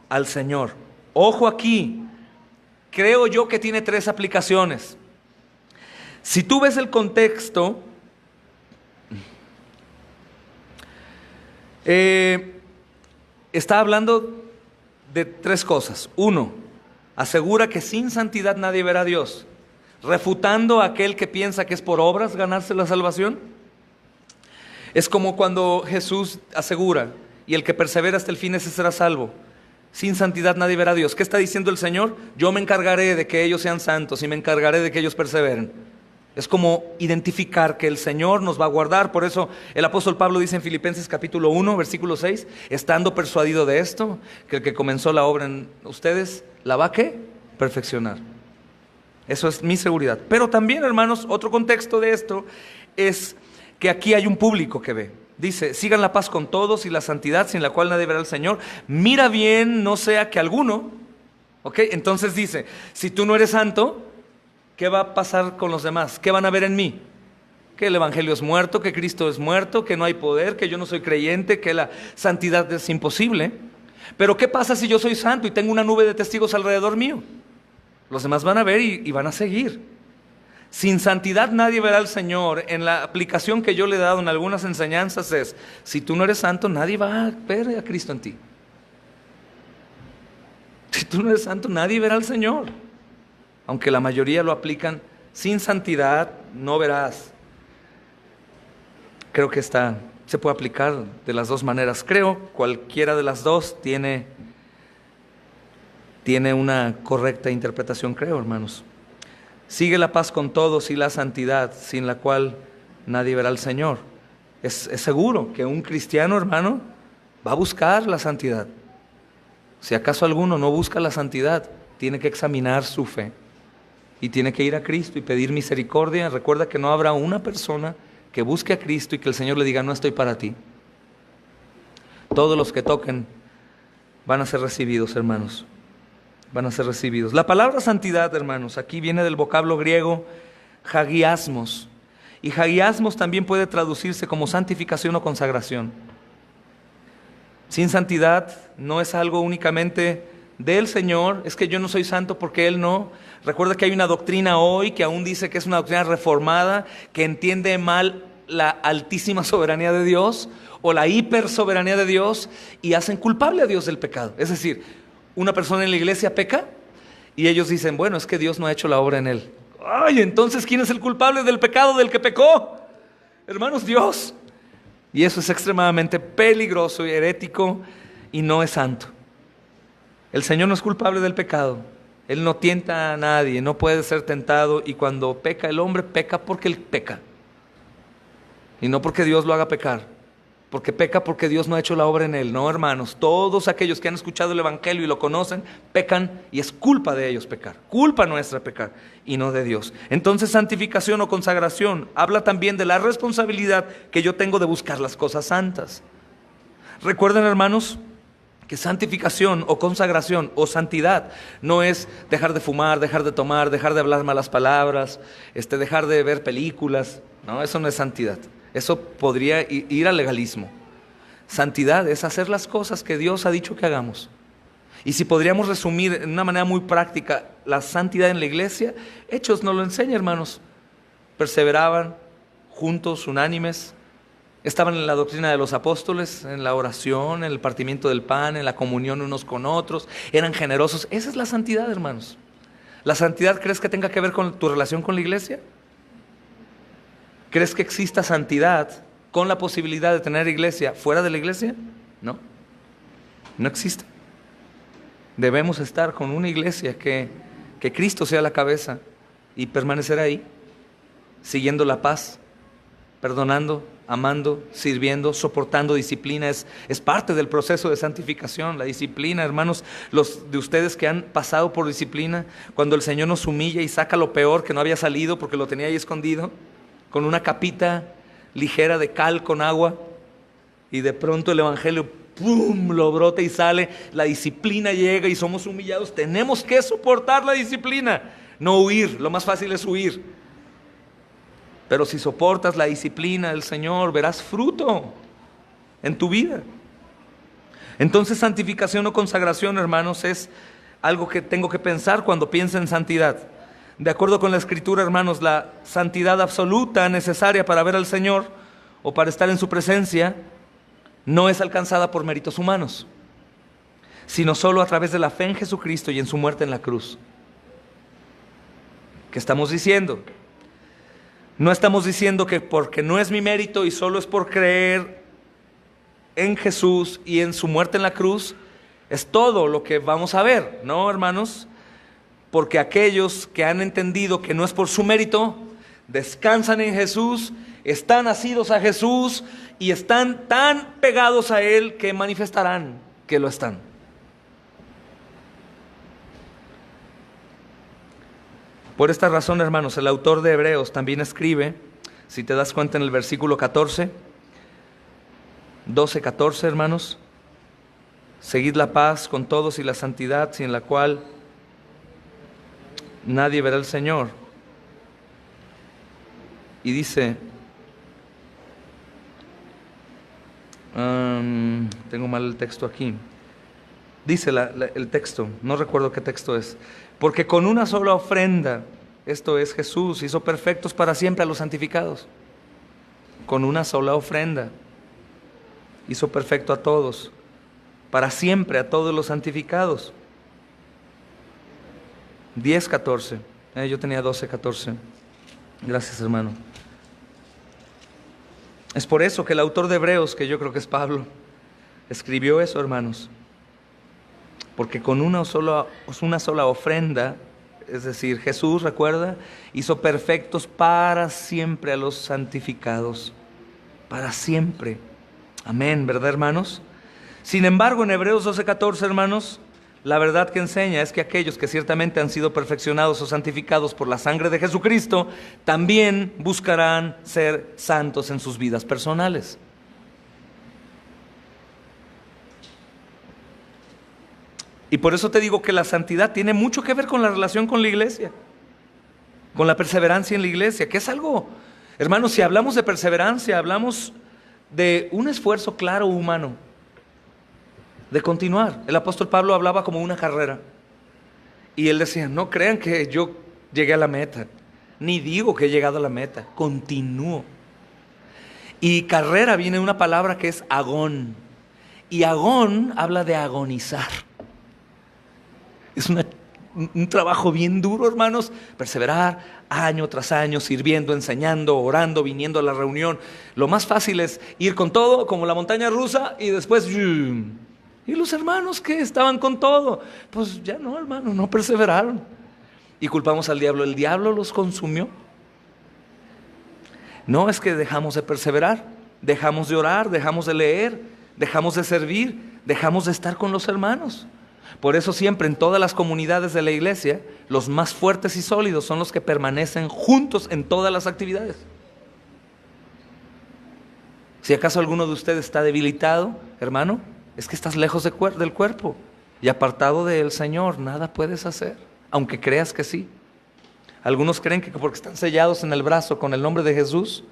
A: al Señor. Ojo aquí, creo yo que tiene 3 aplicaciones. Si tú ves el contexto, está hablando de 3 cosas. 1, asegura que sin santidad nadie verá a Dios, refutando a aquel que piensa que es por obras ganarse la salvación. Es como cuando Jesús asegura, y el que persevera hasta el fin ese será salvo. Sin santidad nadie verá a Dios. ¿Qué está diciendo el Señor? Yo me encargaré de que ellos sean santos y me encargaré de que ellos perseveren. Es como identificar que el Señor nos va a guardar. Por eso el apóstol Pablo dice en Filipenses capítulo 1, versículo 6, estando persuadido de esto, que el que comenzó la obra en ustedes, ¿la va a qué? Perfeccionar. Eso es mi seguridad. Pero también, hermanos, otro contexto de esto es que aquí hay un público que ve. Dice, sigan la paz con todos y la santidad, sin la cual nadie verá al Señor. Mira bien, no sea que alguno, ¿ok? Entonces dice, si tú no eres santo, ¿qué va a pasar con los demás? ¿Qué van a ver en mí? Que el evangelio es muerto, que Cristo es muerto, que no hay poder, que yo no soy creyente, que la santidad es imposible. Pero ¿qué pasa si yo soy santo y tengo una nube de testigos alrededor mío? Los demás van a ver y van a seguir. Sin santidad nadie verá al Señor. En la aplicación que yo le he dado en algunas enseñanzas es, si tú no eres santo, nadie va a ver a Cristo en ti. Si tú no eres santo, nadie verá al Señor. Aunque la mayoría lo aplican, sin santidad no verás. Creo que se puede aplicar de las 2 maneras. Creo cualquiera de las 2 tiene una correcta interpretación, creo, hermanos. Sigue la paz con todos y la santidad, sin la cual nadie verá al Señor. Es seguro que un cristiano, hermano, va a buscar la santidad. Si acaso alguno no busca la santidad, tiene que examinar su fe. Y tiene que ir a Cristo y pedir misericordia. Recuerda que no habrá una persona que busque a Cristo y que el Señor le diga, no estoy para ti. Todos los que toquen van a ser recibidos, hermanos. Van a ser recibidos. La palabra santidad, hermanos, aquí viene del vocablo griego hagiasmos. Y hagiasmos también puede traducirse como santificación o consagración. Sin santidad no es algo únicamente del Señor. Es que yo no soy santo porque Él no. Recuerda que hay una doctrina hoy que aún dice que es una doctrina reformada, que entiende mal la altísima soberanía de Dios o la hipersoberanía de Dios y hacen culpable a Dios del pecado. Es decir, una persona en la iglesia peca y ellos dicen, bueno, es que Dios no ha hecho la obra en él. Ay, entonces, ¿quién es el culpable del pecado del que pecó? Hermanos, Dios. Y eso es extremadamente peligroso y herético y no es santo. El Señor no es culpable del pecado. Él no tienta a nadie, no puede ser tentado, y cuando peca el hombre, peca porque él peca. Y no porque Dios lo haga pecar, porque peca porque Dios no ha hecho la obra en él. No, hermanos, todos aquellos que han escuchado el Evangelio y lo conocen, pecan y es culpa de ellos pecar, culpa nuestra pecar y no de Dios. Entonces, santificación o consagración habla también de la responsabilidad que yo tengo de buscar las cosas santas. Recuerden, hermanos, que santificación o consagración o santidad no es dejar de fumar, dejar de tomar, dejar de hablar malas palabras, dejar de ver películas. No, eso no es santidad. Eso podría ir al legalismo. Santidad es hacer las cosas que Dios ha dicho que hagamos. Y si podríamos resumir en una manera muy práctica la santidad en la iglesia, Hechos nos lo enseña, hermanos. Perseveraban juntos, unánimes. Estaban en la doctrina de los apóstoles, en la oración, en el partimiento del pan, en la comunión unos con otros. Eran generosos. Esa es la santidad, hermanos. ¿La santidad crees que tenga que ver con tu relación con la iglesia? ¿Crees que exista santidad con la posibilidad de tener iglesia fuera de la iglesia? No, no existe. Debemos estar con una iglesia que Cristo sea la cabeza y permanecer ahí, siguiendo la paz, perdonando, amando, sirviendo, soportando disciplina. Es parte del proceso de santificación, la disciplina, hermanos. Los de ustedes que han pasado por disciplina, cuando el Señor nos humilla y saca lo peor que no había salido porque lo tenía ahí escondido, con una capita ligera de cal con agua, y de pronto el Evangelio ¡pum!, lo brota y sale, la disciplina llega y somos humillados. Tenemos que soportar la disciplina, no huir. Lo más fácil es huir. Pero si soportas la disciplina del Señor, verás fruto en tu vida. Entonces, santificación o consagración, hermanos, es algo que tengo que pensar cuando pienso en santidad. De acuerdo con la Escritura, hermanos, la santidad absoluta necesaria para ver al Señor o para estar en su presencia no es alcanzada por méritos humanos, sino solo a través de la fe en Jesucristo y en su muerte en la cruz. ¿Qué estamos diciendo? No estamos diciendo que porque no es mi mérito y solo es por creer en Jesús y en su muerte en la cruz, es todo lo que vamos a ver. No, hermanos, porque aquellos que han entendido que no es por su mérito, descansan en Jesús, están asidos a Jesús y están tan pegados a Él que manifestarán que lo están. Por esta razón, hermanos, el autor de Hebreos también escribe, si te das cuenta en el versículo 14, 12-14, hermanos, seguid la paz con todos y la santidad, sin la cual nadie verá al Señor. Y dice, tengo mal el texto aquí. Dice el texto, no recuerdo qué texto es. Porque con una sola ofrenda, esto es Jesús, hizo perfectos para siempre a los santificados. Con una sola ofrenda, hizo perfecto a todos, para siempre a todos los santificados. 10-14, yo tenía 12-14. Gracias, hermano. Es por eso que el autor de Hebreos, que yo creo que es Pablo, escribió eso, hermanos. Porque con una sola ofrenda, es decir, Jesús, recuerda, hizo perfectos para siempre a los santificados. Para siempre. Amén, ¿verdad, hermanos? Sin embargo, en Hebreos 12-14, hermanos, la verdad que enseña es que aquellos que ciertamente han sido perfeccionados o santificados por la sangre de Jesucristo, también buscarán ser santos en sus vidas personales. Y por eso te digo que la santidad tiene mucho que ver con la relación con la iglesia, con la perseverancia en la iglesia, que es algo, hermanos, si hablamos de perseverancia, hablamos de un esfuerzo claro humano. de continuar. El apóstol Pablo hablaba como una carrera. Y él decía, no crean que yo llegué a la meta, ni digo que he llegado a la meta, continúo. Y carrera viene de una palabra que es agón. Y agón habla de agonizar. Es un trabajo bien duro, hermanos, perseverar año tras año, sirviendo, enseñando, orando, viniendo a la reunión. Lo más fácil es ir con todo, como la montaña rusa, y después... Y los hermanos que estaban con todo, pues ya no, hermano, no perseveraron. Y culpamos al diablo. El diablo los consumió. No es que dejamos de perseverar, dejamos de orar, dejamos de leer, dejamos de servir, dejamos de estar con los hermanos. Por eso siempre en todas las comunidades de la iglesia, los más fuertes y sólidos son los que permanecen juntos en todas las actividades. Si acaso alguno de ustedes está debilitado, hermano, es que estás lejos del cuerpo y apartado del Señor, nada puedes hacer, aunque creas que sí. Algunos creen que porque están sellados en el brazo con el nombre de Jesús,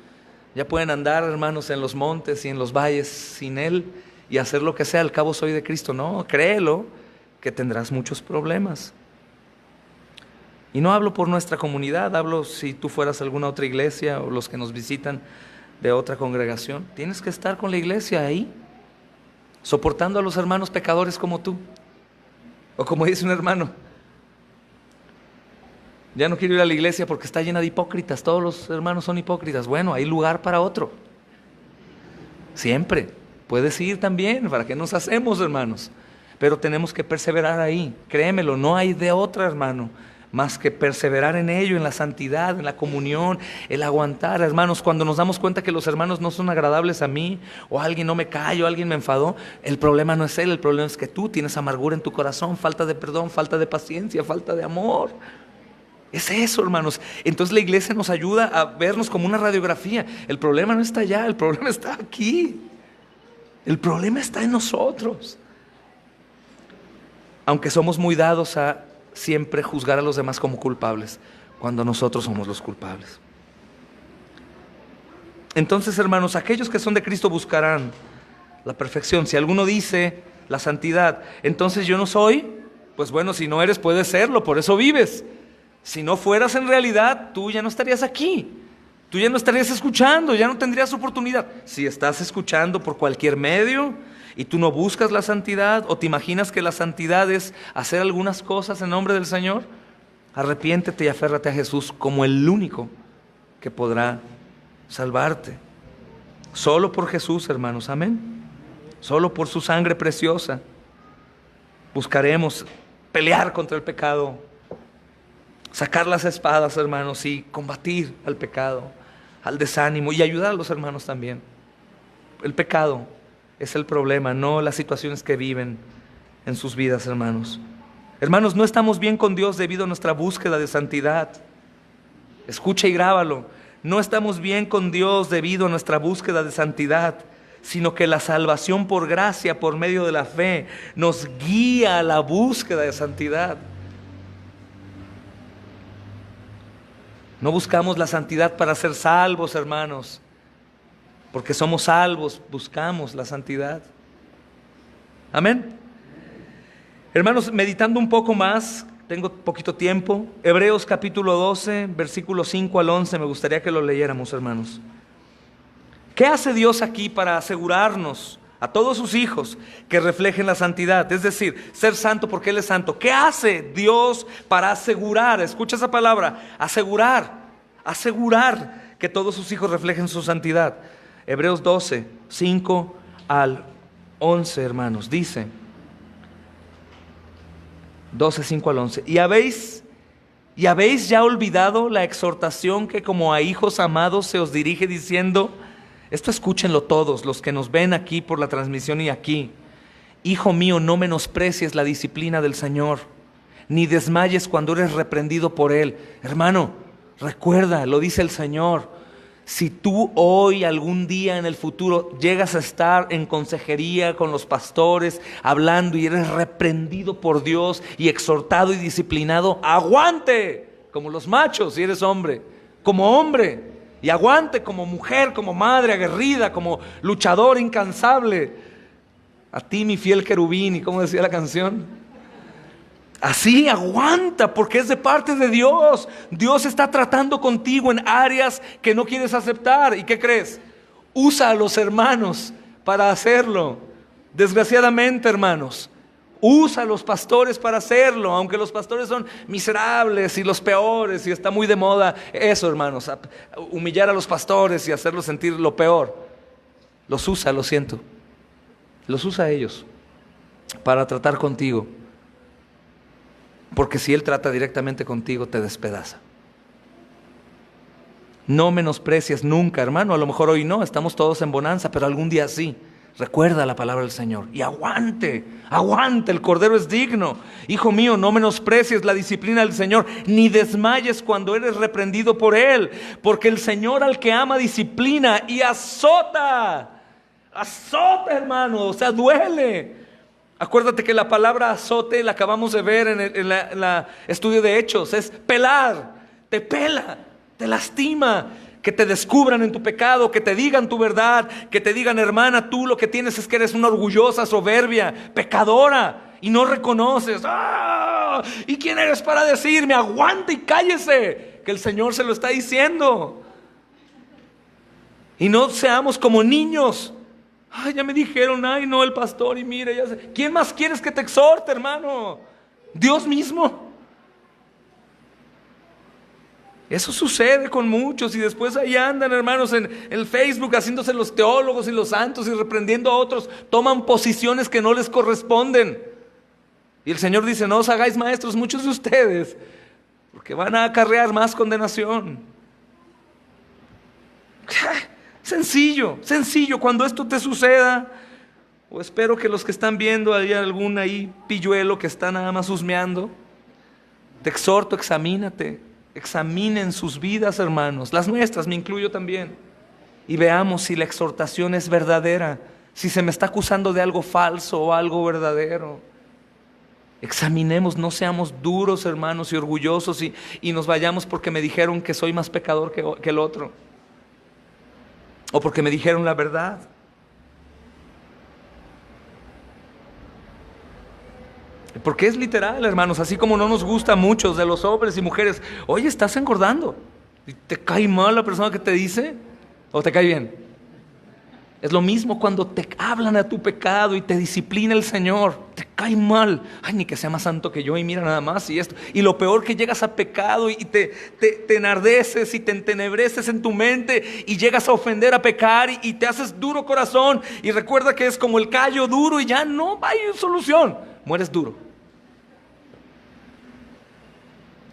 A: ya pueden andar, hermanos, en los montes y en los valles sin Él y hacer lo que sea, al cabo soy de Cristo. No, créelo, que tendrás muchos problemas. Y no hablo por nuestra comunidad, hablo si tú fueras a alguna otra iglesia o los que nos visitan de otra congregación. Tienes que estar con la iglesia ahí, soportando a los hermanos pecadores como tú. O como dice un hermano, ya no quiero ir a la iglesia porque está llena de hipócritas, todos los hermanos son hipócritas. Bueno, hay lugar para otro. Siempre, puedes ir también, ¿para qué nos hacemos, hermanos? Pero tenemos que perseverar ahí, créemelo, no hay de otra, hermano, más que perseverar en ello, en la santidad, en la comunión, el aguantar, hermanos. Cuando nos damos cuenta que los hermanos no son agradables a mí, o alguien no me cayó, alguien me enfadó, el problema no es él, el problema es que tú tienes amargura en tu corazón, falta de perdón, falta de paciencia, falta de amor. Es eso, hermanos. Entonces la iglesia nos ayuda a vernos como una radiografía. El problema no está allá, el problema está aquí. El problema está en nosotros. Aunque somos muy dados a siempre juzgar a los demás como culpables, cuando nosotros somos los culpables. Entonces, hermanos, aquellos que son de Cristo buscarán la perfección. Si alguno dice la santidad, entonces yo no soy, pues bueno, si no eres, puedes serlo, por eso vives. Si no fueras en realidad, tú ya no estarías aquí, tú ya no estarías escuchando, ya no tendrías oportunidad. Si estás escuchando por cualquier medio y tú no buscas la santidad, o te imaginas que la santidad es hacer algunas cosas en nombre del Señor, arrepiéntete y aférrate a Jesús como el único que podrá salvarte. Solo por Jesús, hermanos, amén. Solo por su sangre preciosa buscaremos pelear contra el pecado, sacar las espadas, hermanos, y combatir al pecado, al desánimo, y ayudar a los hermanos también. El pecado es el problema, no las situaciones que viven en sus vidas, hermanos. Hermanos, no estamos bien con Dios debido a nuestra búsqueda de santidad. Escucha y grábalo. No estamos bien con Dios debido a nuestra búsqueda de santidad, sino que la salvación por gracia, por medio de la fe, nos guía a la búsqueda de santidad. No buscamos la santidad para ser salvos, hermanos. Porque somos salvos, buscamos la santidad. Amén. Hermanos, meditando un poco más, tengo poquito tiempo. Hebreos capítulo 12, versículos 5 al 11, me gustaría que lo leyéramos, hermanos. ¿Qué hace Dios aquí para asegurarnos a todos sus hijos que reflejen la santidad? Es decir, ser santo porque Él es santo. ¿Qué hace Dios para asegurar? Escucha esa palabra, asegurar que todos sus hijos reflejen su santidad. Hebreos 12, 5 al 11, hermanos, dice 12, 5 al 11. ¿Y habéis ya olvidado la exhortación que como a hijos amados se os dirige diciendo? Esto escúchenlo todos, los que nos ven aquí por la transmisión y aquí. Hijo mío, no menosprecies la disciplina del Señor, ni desmayes cuando eres reprendido por Él. Hermano, recuerda, lo dice el Señor. Si tú hoy, algún día en el futuro, llegas a estar en consejería con los pastores, hablando y eres reprendido por Dios y exhortado y disciplinado, aguante como los machos si eres hombre, como hombre, y aguante como mujer, como madre aguerrida, como luchador incansable. A ti, mi fiel querubín, ¿y cómo decía la canción? Así, aguanta, porque es de parte de Dios. Dios está tratando contigo en áreas que no quieres aceptar. ¿Y qué crees? Usa a los hermanos para hacerlo. Desgraciadamente, hermanos, usa a los pastores para hacerlo, aunque los pastores son miserables y los peores, y está muy de moda eso, hermanos, humillar a los pastores y hacerlos sentir lo peor. Los usa, lo siento, los usa a ellos para tratar contigo, porque si Él trata directamente contigo, te despedaza. No menosprecies nunca, hermano. A lo mejor hoy no, estamos todos en bonanza, pero algún día sí. Recuerda la palabra del Señor y aguante, aguante, el Cordero es digno. Hijo mío, no menosprecies la disciplina del Señor, ni desmayes cuando eres reprendido por Él, porque el Señor al que ama disciplina y azota, hermano, o sea, duele. Acuérdate que la palabra azote la acabamos de ver en la estudio de Hechos, es pelar, te pela, te lastima. Que te descubran en tu pecado, que te digan tu verdad, que te digan, hermana, tú lo que tienes es que eres una orgullosa, soberbia, pecadora, y no reconoces. ¡Ah! ¿Y quién eres para decirme? Aguante y cállese, que el Señor se lo está diciendo. Y no seamos como niños. Ay, ya me dijeron, ay no, el pastor, y mire, ya sé. ¿Quién más quieres que te exhorte, hermano? Dios mismo. Eso sucede con muchos y después ahí andan, hermanos, en el Facebook haciéndose los teólogos y los santos y reprendiendo a otros. Toman posiciones que no les corresponden. Y el Señor dice, no os hagáis maestros muchos de ustedes, porque van a acarrear más condenación. Sencillo, sencillo. Cuando esto te suceda, o espero que los que están viendo, hay algún ahí pilluelo que está nada más husmeando, te exhorto, examínate. Examinen sus vidas, hermanos, las nuestras, me incluyo también, y veamos si la exhortación es verdadera, si se me está acusando de algo falso o algo verdadero. Examinemos, no seamos duros, hermanos, y orgullosos y nos vayamos porque me dijeron que soy más pecador que el otro, o porque me dijeron la verdad. Porque es literal, hermanos, así como no nos gusta a muchos de los hombres y mujeres, oye, estás engordando, ¿y te cae mal la persona que te dice? ¿O te cae bien? Es lo mismo cuando te hablan a tu pecado y te disciplina el Señor, te cae mal, ay, ni que sea más santo que yo, y mira nada más y esto, y lo peor que llegas a pecado y te enardeces y te entenebreces en tu mente y llegas a ofender a pecar y te haces duro corazón, y recuerda que es como el callo duro y ya no hay solución, mueres duro.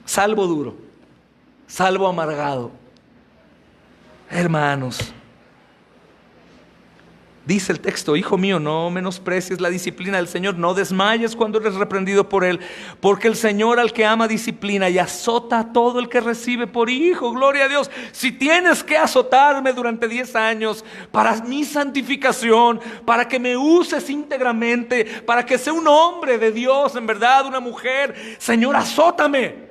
A: Salvo duro, salvo amargado. Hermanos, dice el texto, hijo mío, no menosprecies la disciplina del Señor, no desmayes cuando eres reprendido por Él, porque el Señor al que ama disciplina y azota a todo el que recibe por hijo. Gloria a Dios. Si tienes que azotarme durante 10 años para mi santificación, para que me uses íntegramente, para que sea un hombre de Dios, en verdad, una mujer, Señor, azótame.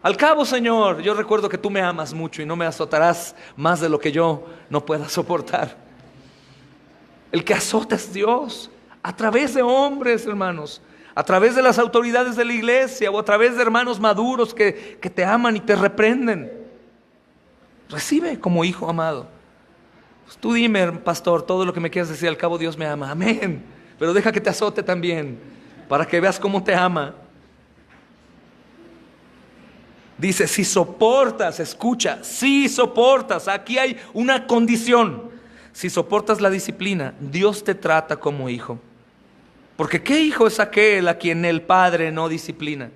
A: Al cabo, Señor, yo recuerdo que tú me amas mucho y no me azotarás más de lo que yo no pueda soportar. El que azota es Dios, a través de hombres, hermanos, a través de las autoridades de la iglesia o a través de hermanos maduros que te aman y te reprenden. Recibe como hijo amado. Pues tú dime, pastor, todo lo que me quieras decir, al cabo Dios me ama, amén. Pero deja que te azote también, para que veas cómo te ama. Dice, si soportas, escucha, si soportas, aquí hay una condición. Si soportas la disciplina, Dios te trata como hijo. Porque ¿qué hijo es aquel a quien el Padre no disciplina?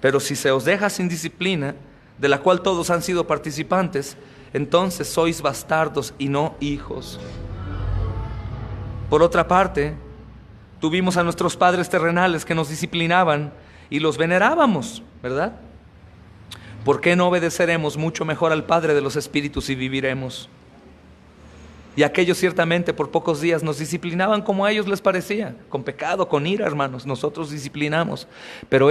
A: Pero si se os deja sin disciplina, de la cual todos han sido participantes, entonces sois bastardos y no hijos. Por otra parte, tuvimos a nuestros padres terrenales que nos disciplinaban y los venerábamos, ¿verdad? ¿Por qué no obedeceremos mucho mejor al Padre de los Espíritus y viviremos? Y aquellos ciertamente por pocos días nos disciplinaban como a ellos les parecía, con pecado, con ira, hermanos, nosotros disciplinamos. Pero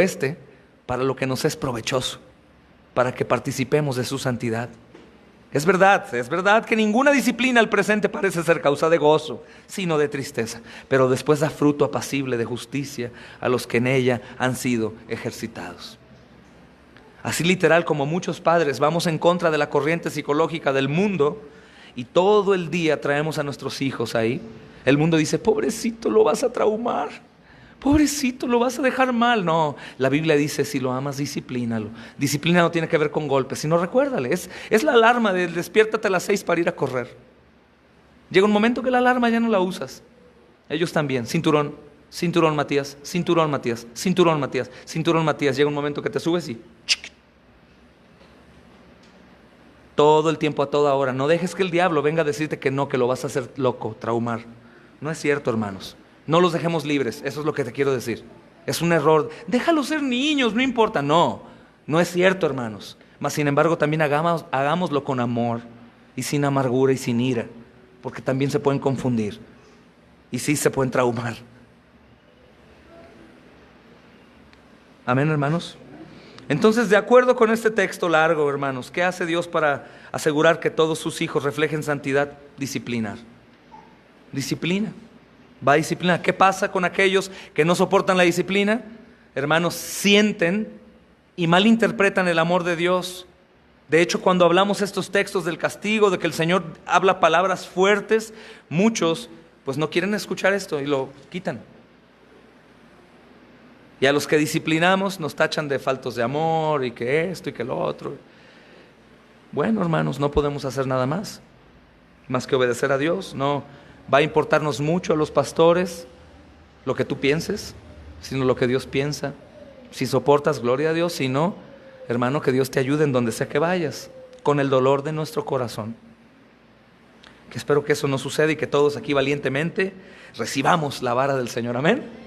A: para lo que nos es provechoso, para que participemos de su santidad. Es verdad que ninguna disciplina al presente parece ser causa de gozo, sino de tristeza, pero después da fruto apacible de justicia a los que en ella han sido ejercitados. Así literal como muchos padres vamos en contra de la corriente psicológica del mundo y todo el día traemos a nuestros hijos ahí. El mundo dice, pobrecito, lo vas a traumar, pobrecito, lo vas a dejar mal. No, la Biblia dice, si lo amas, disciplínalo. Disciplina no tiene que ver con golpes, sino recuérdale, es la alarma de despiértate a las 6 para ir a correr. Llega un momento que la alarma ya no la usas. Ellos también, cinturón, cinturón Matías, cinturón Matías, cinturón Matías, cinturón Matías. Llega un momento que te subes y... todo el tiempo, a toda hora. No dejes que el diablo venga a decirte que no, que lo vas a hacer loco, traumar. No es cierto, hermanos. No los dejemos libres, eso es lo que te quiero decir. Es un error. Déjalos ser niños, no importa. No, no es cierto, hermanos. Mas sin embargo también hagámoslo con amor y sin amargura y sin ira, porque también se pueden confundir y sí se pueden traumar. Amén, hermanos. Entonces, de acuerdo con este texto largo, hermanos, ¿qué hace Dios para asegurar que todos sus hijos reflejen santidad? Disciplinar. Disciplina. Va a disciplinar. ¿Qué pasa con aquellos que no soportan la disciplina? Hermanos, sienten y malinterpretan el amor de Dios. De hecho, cuando hablamos estos textos del castigo, de que el Señor habla palabras fuertes, muchos pues no quieren escuchar esto y lo quitan. Y a los que disciplinamos nos tachan de faltos de amor y que esto y que lo otro. Bueno, hermanos, no podemos hacer nada más que obedecer a Dios. No va a importarnos mucho a los pastores lo que tú pienses, sino lo que Dios piensa. Si soportas, gloria a Dios. Si no, hermano, que Dios te ayude en donde sea que vayas, con el dolor de nuestro corazón. Que espero que eso no suceda y que todos aquí valientemente recibamos la vara del Señor. Amén.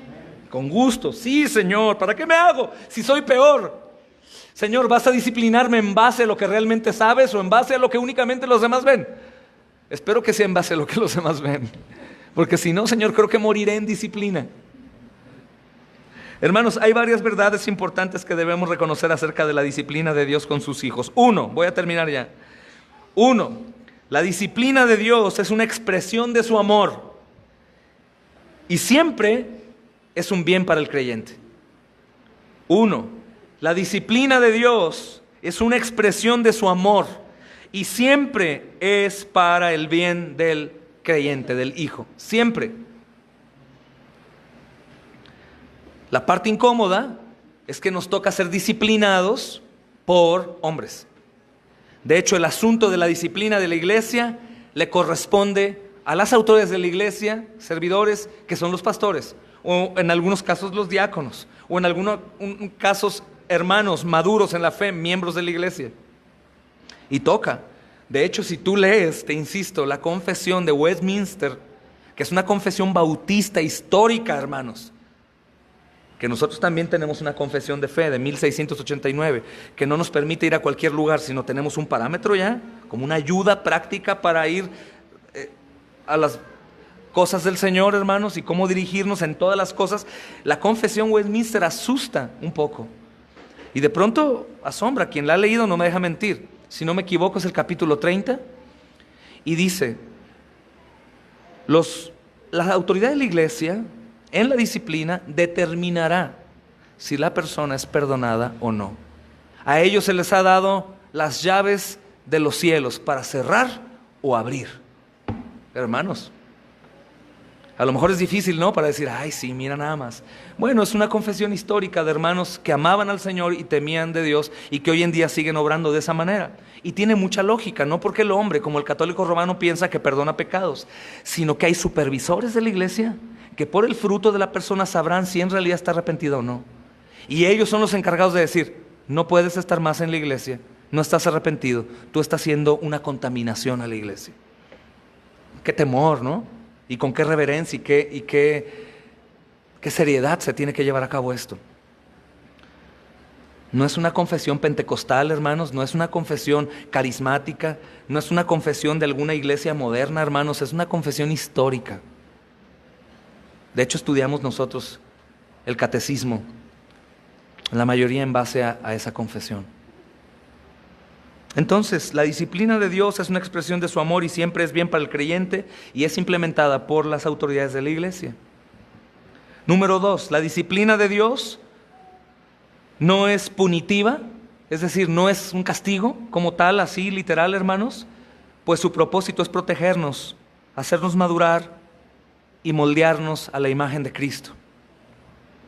A: Con gusto. Sí, Señor, ¿para qué me hago si soy peor? Señor, ¿vas a disciplinarme en base a lo que realmente sabes o en base a lo que únicamente los demás ven? Espero que sea en base a lo que los demás ven, porque si no, Señor, creo que moriré en disciplina. Hermanos, hay varias verdades importantes que debemos reconocer acerca de la disciplina de Dios con sus hijos. Uno, voy a terminar ya. Uno, la disciplina de Dios es una expresión de su amor y siempre es un bien para el creyente. Uno, la disciplina de Dios es una expresión de su amor y siempre es para el bien del creyente, del hijo. Siempre. La parte incómoda es que nos toca ser disciplinados por hombres. De hecho, el asunto de la disciplina de la iglesia le corresponde a las autoridades de la iglesia, servidores, que son los pastores, o en algunos casos los diáconos, o en algunos casos hermanos maduros en la fe, miembros de la iglesia. Y toca. De hecho, si tú lees, te insisto, la confesión de Westminster, que es una confesión bautista histórica, hermanos, que nosotros también tenemos una confesión de fe de 1689, que no nos permite ir a cualquier lugar, sino tenemos un parámetro ya, como una ayuda práctica para ir a las cosas del Señor, hermanos, y cómo dirigirnos en todas las cosas. La confesión Westminster asusta un poco y de pronto asombra. Quien la ha leído no me deja mentir. Si no me equivoco, es el capítulo 30 y dice: la autoridad de la iglesia en la disciplina determinará si la persona es perdonada o no. A ellos se les ha dado las llaves de los cielos para cerrar o abrir. Hermanos, a lo mejor es difícil, ¿no? Para decir, ay, sí, mira nada más. Bueno, es una confesión histórica de hermanos que amaban al Señor y temían de Dios y que hoy en día siguen obrando de esa manera. Y tiene mucha lógica, no porque el hombre, como el católico romano, piensa que perdona pecados, sino que hay supervisores de la iglesia que por el fruto de la persona sabrán si en realidad está arrepentido o no. Y ellos son los encargados de decir, no puedes estar más en la iglesia, no estás arrepentido, tú estás haciendo una contaminación a la iglesia. Qué temor, ¿no? Y con qué reverencia y qué seriedad se tiene que llevar a cabo esto. No es una confesión pentecostal, hermanos, no es una confesión carismática, no es una confesión de alguna iglesia moderna, hermanos, es una confesión histórica. De hecho, estudiamos nosotros el catecismo, la mayoría en base a esa confesión. Entonces, la disciplina de Dios es una expresión de su amor y siempre es bien para el creyente y es implementada por las autoridades de la iglesia. Número 2, la disciplina de Dios no es punitiva, es decir, no es un castigo como tal, así literal, hermanos, pues su propósito es protegernos, hacernos madurar y moldearnos a la imagen de Cristo.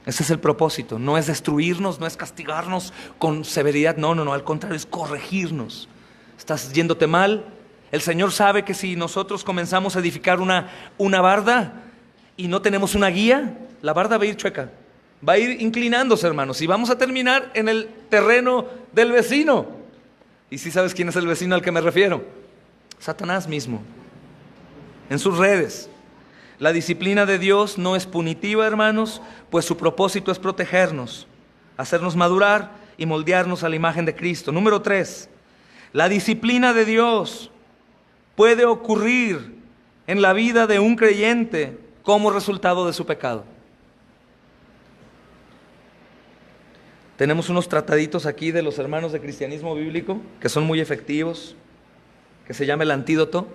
A: Ese es el propósito, no es destruirnos, no es castigarnos con severidad, no, al contrario, es corregirnos. Estás yéndote mal, el Señor sabe que si nosotros comenzamos a edificar una barda y no tenemos una guía, la barda va a ir chueca, va a ir inclinándose, hermanos, y vamos a terminar en el terreno del vecino. ¿Y si sabes quién es el vecino al que me refiero? Satanás mismo, en sus redes. La disciplina de Dios no es punitiva, hermanos, pues su propósito es protegernos, hacernos madurar y moldearnos a la imagen de Cristo. Número 3, la disciplina de Dios puede ocurrir en la vida de un creyente como resultado de su pecado. Tenemos unos trataditos aquí de los hermanos de cristianismo bíblico que son muy efectivos, que se llama El Antídoto.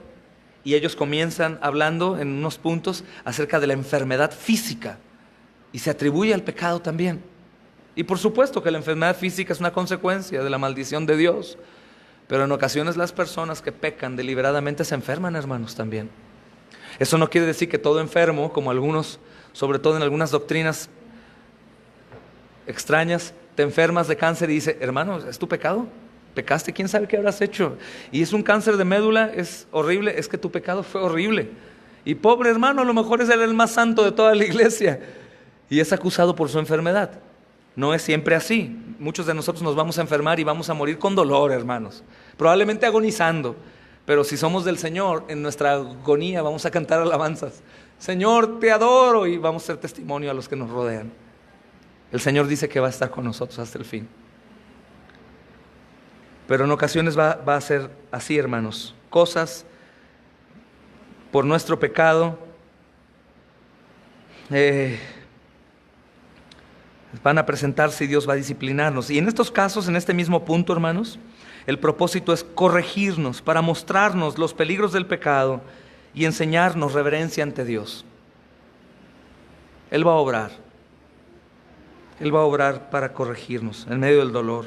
A: Y ellos comienzan hablando en unos puntos acerca de la enfermedad física y se atribuye al pecado también. Y por supuesto que la enfermedad física es una consecuencia de la maldición de Dios, pero en ocasiones las personas que pecan deliberadamente se enferman, hermanos, también. Eso no quiere decir que todo enfermo, como algunos, sobre todo en algunas doctrinas extrañas, te enfermas de cáncer y dice, hermano, ¿es tu pecado? Pecaste, quién sabe qué habrás hecho. Y es un cáncer de médula, es horrible, es que tu pecado fue horrible. Y pobre hermano, a lo mejor es el más santo de toda la iglesia y es acusado por su enfermedad. No es siempre así. Muchos de nosotros nos vamos a enfermar y vamos a morir con dolor, hermanos, probablemente agonizando. Pero si somos del Señor, en nuestra agonía vamos a cantar alabanzas. Señor, te adoro, y vamos a ser testimonio a los que nos rodean. El Señor dice que va a estar con nosotros hasta el fin. Pero en ocasiones va a ser así, hermanos. Cosas por nuestro pecado van a presentarse y Dios va a disciplinarnos. Y en estos casos, en este mismo punto, hermanos, el propósito es corregirnos para mostrarnos los peligros del pecado y enseñarnos reverencia ante Dios. Él va a obrar. Él va a obrar para corregirnos en medio del dolor.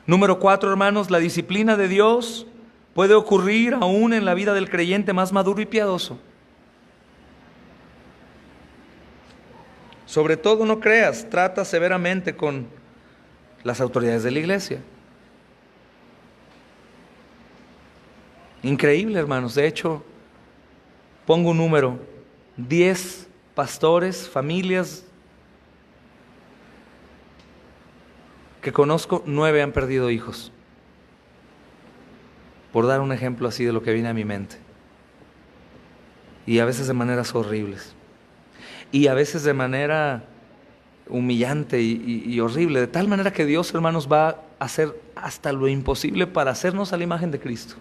A: Número 4, hermanos, la disciplina de Dios puede ocurrir aún en la vida del creyente más maduro y piadoso. Sobre todo, no creas, trata severamente con las autoridades de la iglesia. Increíble, hermanos. De hecho, pongo un número: 10 pastores, familias que conozco, 9 han perdido hijos. Por dar un ejemplo así de lo que viene a mi mente. Y a veces de maneras horribles. Y a veces de manera humillante y horrible. De tal manera que Dios, hermanos, va a hacer hasta lo imposible para hacernos a la imagen de Cristo.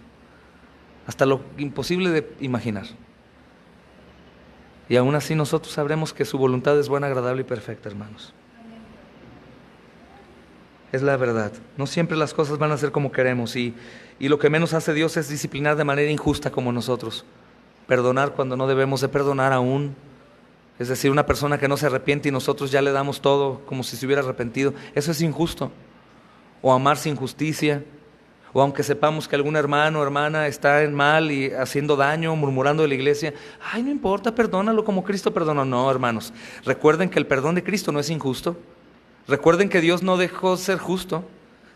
A: Hasta lo imposible de imaginar. Y aún así nosotros sabremos que su voluntad es buena, agradable y perfecta, hermanos. Es la verdad. No siempre las cosas van a ser como queremos y lo que menos hace Dios es disciplinar de manera injusta como nosotros. Perdonar cuando no debemos de perdonar aún. Es decir, una persona que no se arrepiente y nosotros ya le damos todo como si se hubiera arrepentido. Eso es injusto. O amar sin justicia. O aunque sepamos que algún hermano o hermana está en mal y haciendo daño, murmurando de la iglesia. Ay, no importa, perdónalo como Cristo perdonó. No, hermanos. Recuerden que el perdón de Cristo no es injusto. Recuerden que Dios no dejó ser justo,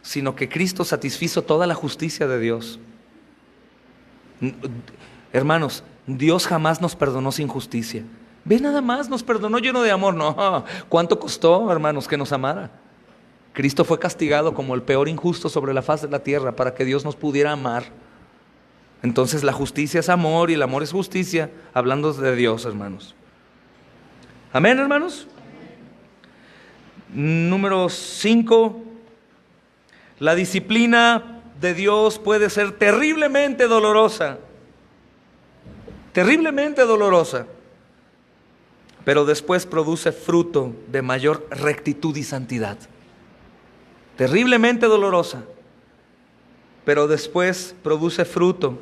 A: sino que Cristo satisfizo toda la justicia de Dios. Hermanos, Dios jamás nos perdonó sin justicia. Ve nada más, nos perdonó lleno de amor. No, ¿cuánto costó, hermanos, que nos amara? Cristo fue castigado como el peor injusto sobre la faz de la tierra para que Dios nos pudiera amar. Entonces la justicia es amor y el amor es justicia, hablando de Dios, hermanos. Amén, hermanos. Número 5, la disciplina de Dios puede ser terriblemente dolorosa, pero después produce fruto de mayor rectitud y santidad. Terriblemente dolorosa, pero después produce fruto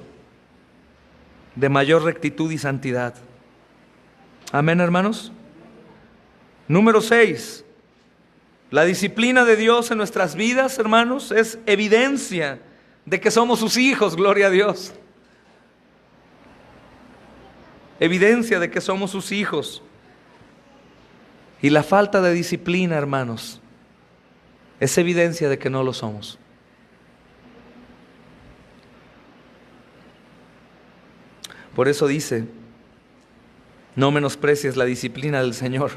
A: de mayor rectitud y santidad. Amén, hermanos. Número 6. La disciplina de Dios en nuestras vidas, hermanos, es evidencia de que somos sus hijos, gloria a Dios. Evidencia de que somos sus hijos. Y la falta de disciplina, hermanos, es evidencia de que no lo somos. Por eso dice, no menosprecies la disciplina del Señor.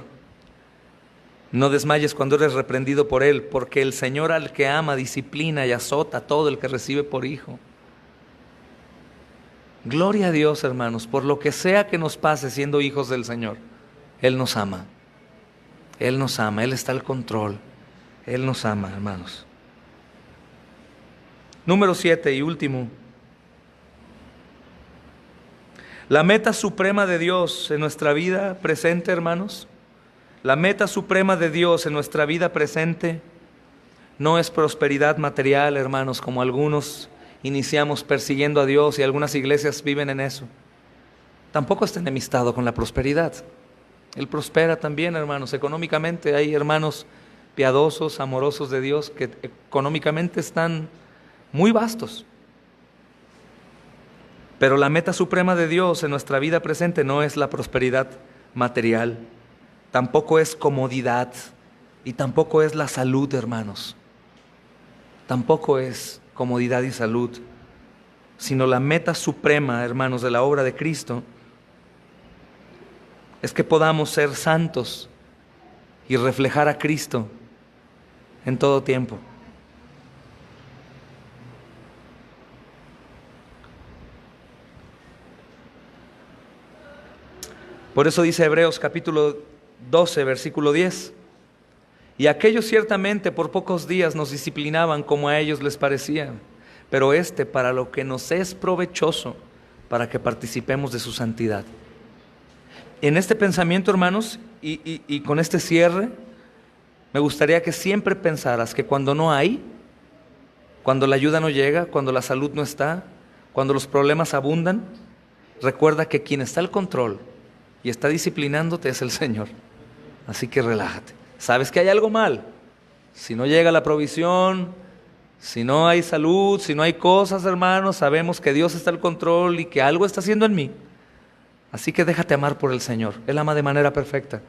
A: No desmayes cuando eres reprendido por Él, porque el Señor al que ama disciplina y azota a todo el que recibe por hijo. Gloria a Dios, hermanos, por lo que sea que nos pase siendo hijos del Señor. Él nos ama. Él nos ama, Él está al control. Él nos ama, hermanos. Número 7 y último. La meta suprema de Dios en nuestra vida presente, hermanos, la meta suprema de Dios en nuestra vida presente no es prosperidad material, hermanos, como algunos iniciamos persiguiendo a Dios y algunas iglesias viven en eso. Tampoco está enemistado con la prosperidad. Él prospera también, hermanos, económicamente. Hay hermanos piadosos, amorosos de Dios que económicamente están muy vastos. Pero la meta suprema de Dios en nuestra vida presente no es la prosperidad material, tampoco es comodidad y tampoco es la salud, hermanos. Tampoco es comodidad y salud, sino la meta suprema, hermanos, de la obra de Cristo es que podamos ser santos y reflejar a Cristo en todo tiempo. Por eso dice Hebreos capítulo 12, versículo 10. Y aquellos ciertamente por pocos días nos disciplinaban como a ellos les parecía, pero para lo que nos es provechoso, para que participemos de su santidad. En este pensamiento, hermanos, y con este cierre, me gustaría que siempre pensaras que cuando no hay, cuando la ayuda no llega, cuando la salud no está, cuando los problemas abundan, recuerda que quien está al control y está disciplinándote es el Señor. Así que relájate. Sabes que hay algo mal. Si no llega la provisión, si no hay salud, si no hay cosas, hermanos, sabemos que Dios está al control y que algo está haciendo en mí. Así que déjate amar por el Señor. Él ama de manera perfecta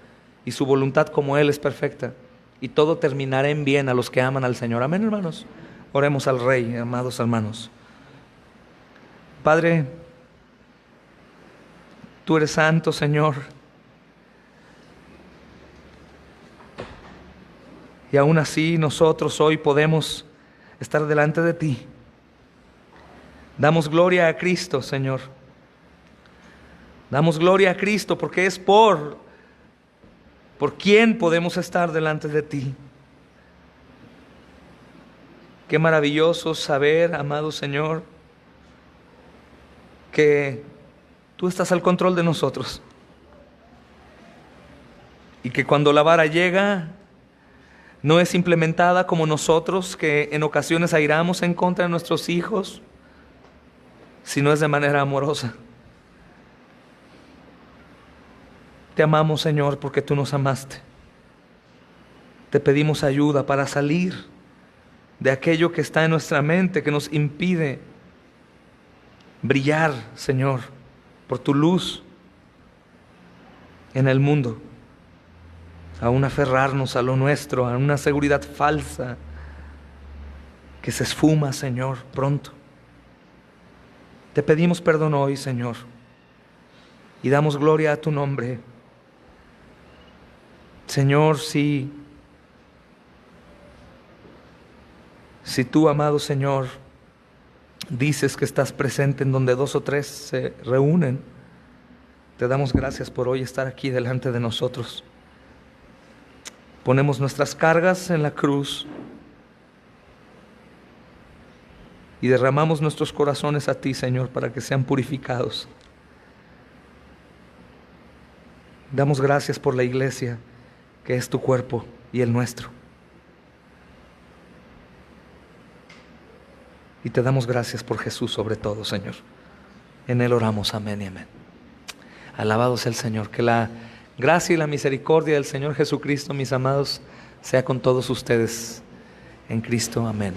A: y su voluntad como Él es perfecta. Y todo terminará en bien a los que aman al Señor. Amén, hermanos. Oremos al Rey, amados hermanos. Padre, Tú eres santo, Señor. Y aún así nosotros hoy podemos estar delante de Ti. Damos gloria a Cristo, Señor. Damos gloria a Cristo porque es por quien podemos estar delante de Ti. Qué maravilloso saber, amado Señor, que Tú estás al control de nosotros. Y que cuando la vara llega, no es implementada como nosotros, que en ocasiones airamos en contra de nuestros hijos, sino es de manera amorosa. Te amamos, Señor, porque Tú nos amaste. Te pedimos ayuda para salir de aquello que está en nuestra mente, que nos impide brillar, Señor, por Tu luz en el mundo. Aún aferrarnos a lo nuestro, a una seguridad falsa que se esfuma, Señor, pronto. Te pedimos perdón hoy, Señor, y damos gloria a Tu nombre. Señor, si Tú, amado Señor, dices que estás presente en donde 2 o 3 se reúnen, te damos gracias por hoy estar aquí delante de nosotros. Ponemos nuestras cargas en la cruz y derramamos nuestros corazones a Ti, Señor, para que sean purificados. Damos gracias por la iglesia, que es Tu cuerpo y el nuestro. Y te damos gracias por Jesús sobre todo, Señor. En Él oramos, amén y amén. Alabado sea el Señor. Que la gracia y la misericordia del Señor Jesucristo, mis amados, sea con todos ustedes en Cristo. Amén.